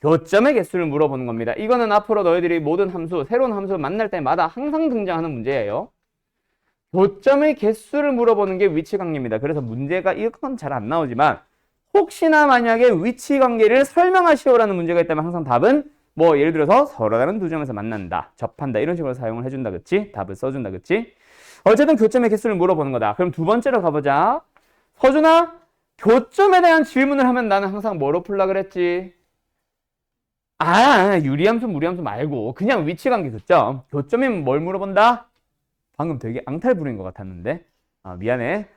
Speaker 1: 교점의 개수를 물어보는 겁니다. 이거는 앞으로 너희들이 모든 함수, 새로운 함수 만날 때마다 항상 등장하는 문제예요. 교점의 개수를 물어보는 게 위치관계입니다. 그래서 문제가 이건 잘 안 나오지만 혹시나 만약에 위치관계를 설명하시오라는 문제가 있다면 항상 답은 뭐 예를 들어서 서로 다른 두 점에서 만난다, 접한다 이런 식으로 사용을 해준다, 그치? 답을 써준다, 그치? 어쨌든 교점의 개수를 물어보는 거다. 그럼 두 번째로 가보자. 서준아, 교점에 대한 질문을 하면 나는 항상 뭐로 풀라 그랬지? 유리함수, 무리함수 말고 그냥 위치관계 교점. 교점이면 뭘 물어본다? 방금 되게 앙탈 부린 것 같았는데. 미안해.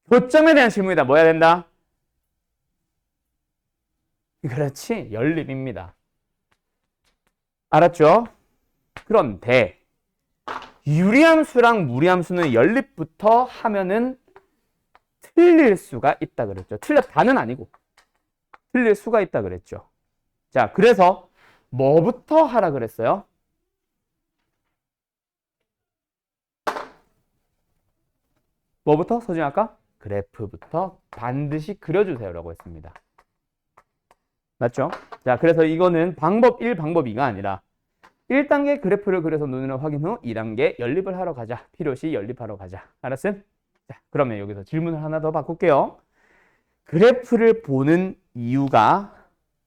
Speaker 1: 교점에 대한 질문이다. 뭐 해야 된다? 그렇지. 연립입니다. 알았죠? 그런데 유리함수랑 무리함수는 연립부터 하면은 틀릴 수가 있다 그랬죠. 틀렸다는 아니고 틀릴 수가 있다 그랬죠. 자, 그래서 뭐부터 하라 그랬어요? 뭐부터? 서준 아까? 그래프부터 반드시 그려주세요라고 했습니다. 맞죠? 자, 그래서 이거는 방법 1, 방법 2가 아니라 1단계 그래프를 그려서 눈으로 확인 후 2단계 연립을 하러 가자. 필요시 연립하러 가자. 알았음? 자, 그러면 여기서 질문을 하나 더 바꿀게요. 그래프를 보는 이유가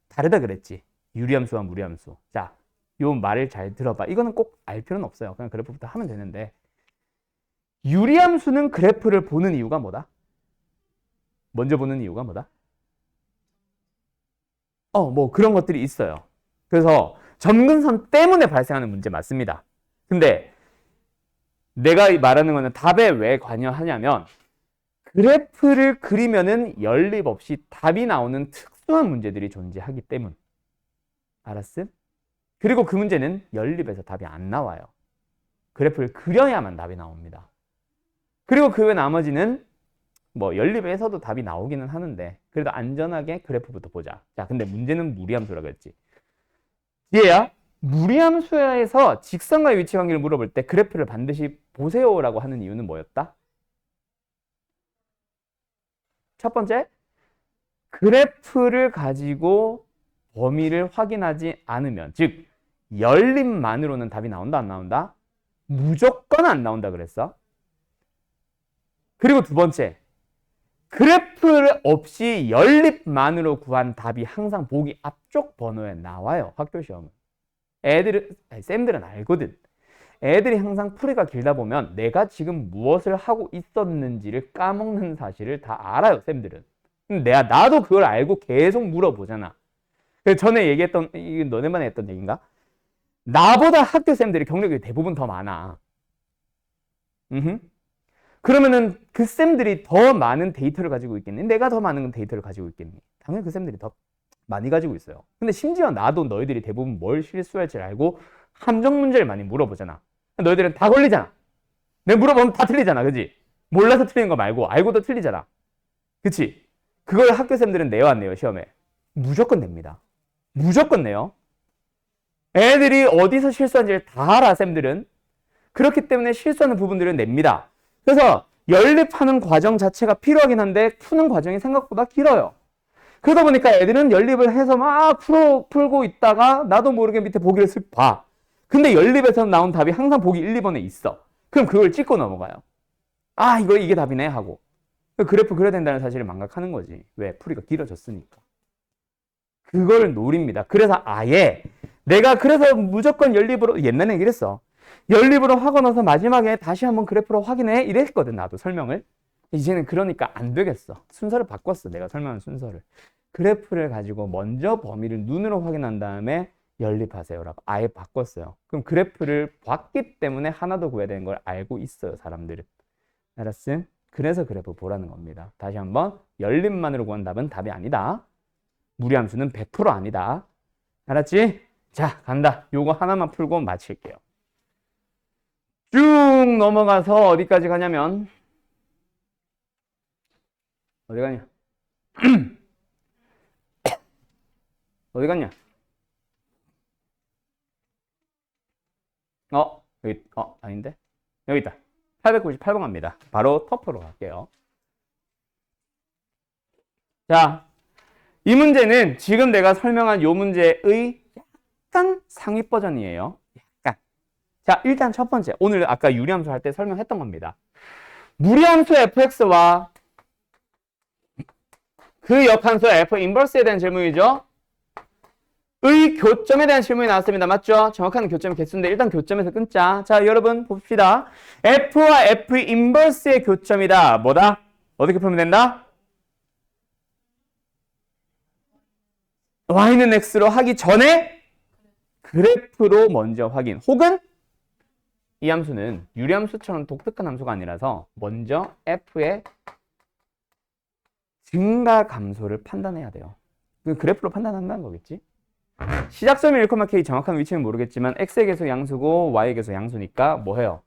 Speaker 1: 다르다 그랬지. 유리함수와 무리함수. 자, 요 말을 잘 들어봐. 이거는 꼭 알 필요는 없어요. 그냥 그래프부터 하면 되는데 유리함수는 그래프를 보는 이유가 뭐다? 먼저 보는 이유가 뭐다? 뭐 그런 것들이 있어요. 그래서 점근선 때문에 발생하는 문제 맞습니다. 근데 내가 말하는 거는 답에 왜 관여하냐면 그래프를 그리면은 연립 없이 답이 나오는 특수한 문제들이 존재하기 때문. 알았음? 그리고 그 문제는 연립에서 답이 안 나와요. 그래프를 그려야만 답이 나옵니다. 그리고 그 외 나머지는 뭐 연립에서도 답이 나오기는 하는데 그래도 안전하게 그래프부터 보자. 자, 근데 문제는 무리함수라고 했지. 얘야, 무리함수에서 직선과의 위치 관계를 물어볼 때 그래프를 반드시 보세요라고 하는 이유는 뭐였다? 첫 번째, 그래프를 가지고 범위를 확인하지 않으면, 즉 연립만으로는 답이 나온다 안 나온다? 무조건 안 나온다 그랬어. 그리고 두 번째, 그래프 없이 연립만으로 구한 답이 항상 보기 앞쪽 번호에 나와요. 학교 시험은. 쌤들은 알거든. 애들이 항상 풀이가 길다 보면 내가 지금 무엇을 하고 있었는지를 까먹는 사실을 다 알아요. 쌤들은. 근데 나도 그걸 알고 계속 물어보잖아. 그래서 전에 얘기했던, 이게 너네만 했던 얘기인가? 나보다 학교 쌤들이 경력이 대부분 더 많아. 그러면은 그 쌤들이 더 많은 데이터를 가지고 있겠니? 내가 더 많은 데이터를 가지고 있겠니? 당연히 그 쌤들이 더 많이 가지고 있어요. 근데 심지어 나도 너희들이 대부분 뭘 실수할지 알고 함정 문제를 많이 물어보잖아. 너희들은 다 걸리잖아. 내가 물어보면 다 틀리잖아. 그지? 몰라서 틀리는 거 말고 알고도 틀리잖아. 그치? 그걸 학교 쌤들은 내요 안 내요? 시험에? 무조건 냅니다. 무조건 내요. 애들이 어디서 실수한지를 다 알아, 쌤들은. 그렇기 때문에 실수하는 부분들은 냅니다. 그래서 연립하는 과정 자체가 필요하긴 한데 푸는 과정이 생각보다 길어요. 그러다 보니까 애들은 연립을 해서 막 풀고 있다가 나도 모르게 밑에 보기를 쓱 봐. 근데 연립에서 나온 답이 항상 보기 1, 2번에 있어. 그럼 그걸 찍고 넘어가요. 이게 답이네 하고. 그래프 그려야 된다는 사실을 망각하는 거지. 왜? 풀이가 길어졌으니까. 그걸 노립니다. 그래서 아예 내가 그래서 무조건 연립으로 옛날에 그랬어. 연립으로 하고 나서 마지막에 다시 한번 그래프로 확인해 이랬거든. 나도 설명을. 이제는 그러니까 안 되겠어. 순서를 바꿨어. 내가 설명한 순서를. 그래프를 가지고 먼저 범위를 눈으로 확인한 다음에 연립하세요라고 아예 바꿨어요. 그럼 그래프를 봤기 때문에 하나 더 구해야 되는 걸 알고 있어요. 사람들은. 알았음? 그래서 그래프 보라는 겁니다. 다시 한번 연립만으로 구한 답은 답이 아니다. 무리함수는 100% 아니다. 알았지? 자, 간다. 요거 하나만 풀고 마칠게요. 쭉 넘어가서 어디까지 가냐면 어디 가냐? 어디 갔냐? 여기, 아닌데? 여기 있다. 898번 갑니다. 바로 터프로 갈게요. 자, 이 문제는 지금 내가 설명한 요 문제의 약간 상위 버전이에요. 약간. 자, 일단 첫 번째. 오늘 아까 유리함수 할 때 설명했던 겁니다. 무리함수 fx와 그 역함수 f 인버스에 대한 질문이죠. 의 교점에 대한 질문이 나왔습니다. 맞죠? 정확한 교점 개수인데 일단 교점에서 끊자. 자, 여러분 봅시다. f와 f 인버스의 교점이다. 뭐다? 어떻게 풀면 된다? y는 x로 하기 전에 그래프로 먼저 확인. 혹은 이 함수는 유리함수처럼 독특한 함수가 아니라서 먼저 f의 증가 감소를 판단해야 돼요. 그 그래프로 판단한다는 거겠지? 시작점이 1,k 정확한 위치는 모르겠지만 x의 계속 양수고 y의 계속 양수니까 뭐 해요?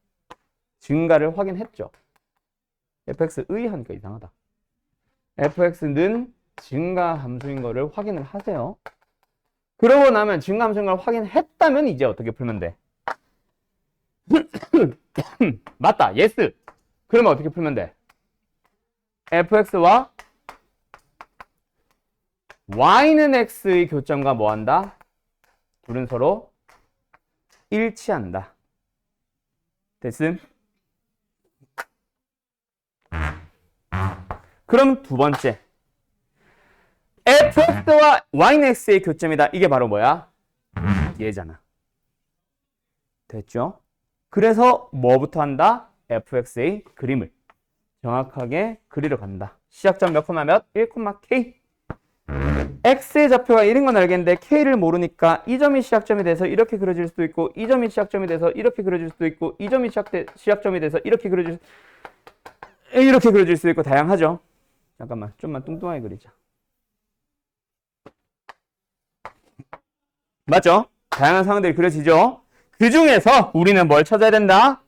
Speaker 1: 증가를 확인했죠. fx의 하니까 이상하다. fx는 증가 함수인 거를 확인을 하세요. 그러고 나면 증가 함수인 걸 확인했다면 이제 어떻게 풀면 돼? 맞다. yes. 그러면 어떻게 풀면 돼? fx와 y는 x의 교점과 뭐 한다? 둘은 서로 일치한다. 됐음? 그럼 두 번째. fx와 y는 x의 교점이다. 이게 바로 뭐야? 얘잖아. 됐죠? 그래서 뭐부터 한다? fx의 그림을 정확하게 그리러 간다. 시작점 몇 콤마 몇? 1,k. x의 좌표가 1인 건 알겠는데 k를 모르니까 이 점이 시작점이 돼서 이렇게 그려질 수도 있고 이 점이 시작점이 돼서 이렇게 그려질 수도 있고 이 점이 시작점이 돼서 이렇게 그려질 수도 있고 다양하죠. 잠깐만 좀만 뚱뚱하게 그리자. 맞죠? 다양한 상황들이 그려지죠. 그 중에서 우리는 뭘 찾아야 된다?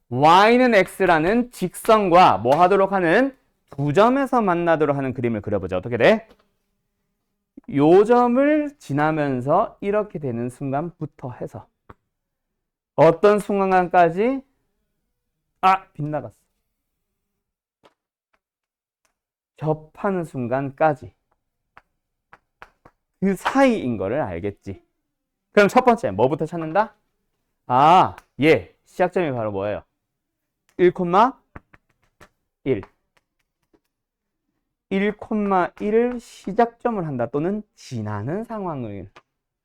Speaker 1: y는 x라는 직선과 뭐 하도록 하는 두 점에서 만나도록 하는 그림을 그려보자. 어떻게 돼? 요 점을 지나면서 이렇게 되는 순간부터 해서 어떤 순간까지 빗나갔어. 접하는 순간까지 그 사이인 거를 알겠지. 그럼 첫 번째 뭐부터 찾는다? 시작점이 바로 뭐예요? 1,1 1,1을 시작점을 한다 또는 지나는 상황을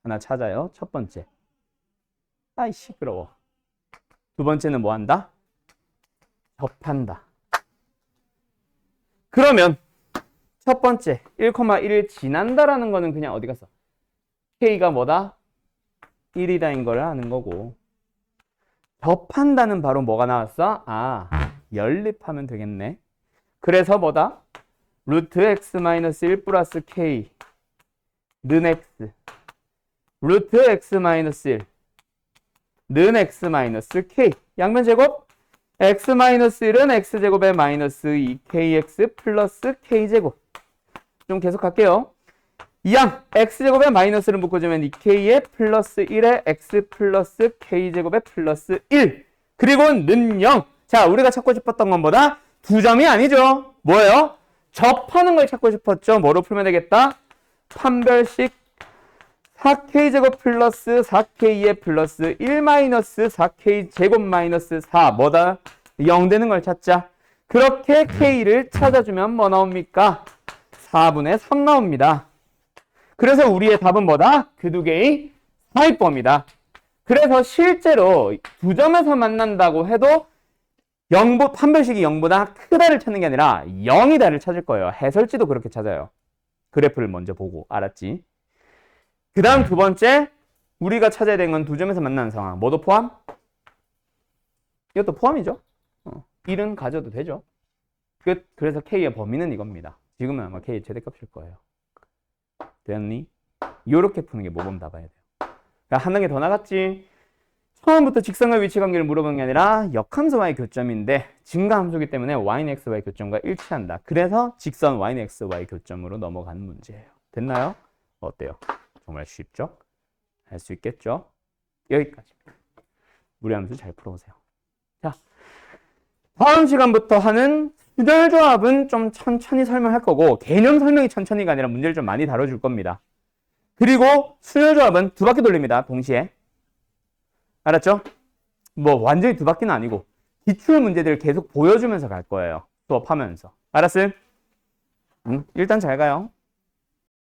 Speaker 1: 하나 찾아요. 첫 번째. 시끄러워. 두 번째는 뭐 한다? 접한다. 그러면 첫 번째 1,1을 지난다라는 거는 그냥 어디 갔어? k가 뭐다? 1이다인 걸 아는 거고 접한다는 바로 뭐가 나왔어? 연립하면 되겠네. 그래서 뭐다? 루트 x-1 플러스 k 는 x 루트 x-1 는 x-k 양면 제곱 x-1은 x제곱에 마이너스 2kx 플러스 k제곱 좀 계속 갈게요. 이항 x제곱에 마이너스를 묶어주면 2k에 플러스 1에 x 플러스 k제곱에 플러스 1 그리고 는 0. 자, 우리가 찾고 싶었던 건 뭐다? 두 점이 아니죠. 뭐예요? 접하는 걸 찾고 싶었죠. 뭐로 풀면 되겠다? 판별식 4k제곱 플러스 4k에 플러스 1 마이너스 4k제곱 마이너스 4 뭐다? 0 되는 걸 찾자. 그렇게 k를 찾아주면 뭐 나옵니까? 4분의 3 나옵니다. 그래서 우리의 답은 뭐다? 그 두 개의 사이법이다. 그래서 실제로 두 점에서 만난다고 해도 판별식이 0보다 크다를 찾는 게 아니라 0이다를 찾을 거예요. 해설지도 그렇게 찾아요. 그래프를 먼저 보고. 알았지? 그 다음 두 번째, 우리가 찾아야 되는 건 두 점에서 만나는 상황. 뭐도 포함? 이것도 포함이죠. 1은 가져도 되죠. 끝. 그래서 K의 범위는 이겁니다. 지금은 아마 K의 최대값일 거예요. 됐니? 요렇게 푸는 게 모범 답안이 돼요. 그러니까 한 단계 더 나갔지. 처음부터 직선과 위치 관계를 물어보는 게 아니라 역함수와의 교점인데 증가함수기 때문에 y는 x와의 교점과 일치한다. 그래서 직선 y는 x와의 교점으로 넘어가는 문제예요. 됐나요? 어때요? 정말 쉽죠? 할 수 있겠죠? 여기까지입니다. 무리함수 잘 풀어보세요. 자, 다음 시간부터 하는 수열 조합은 좀 천천히 설명할 거고 개념 설명이 천천히가 아니라 문제를 좀 많이 다뤄줄 겁니다. 그리고 수열 조합은 두 바퀴 돌립니다. 동시에. 알았죠? 뭐 완전히 두 바퀴는 아니고 기출 문제들을 계속 보여주면서 갈 거예요. 수업하면서. 알았음? 일단 잘 가요.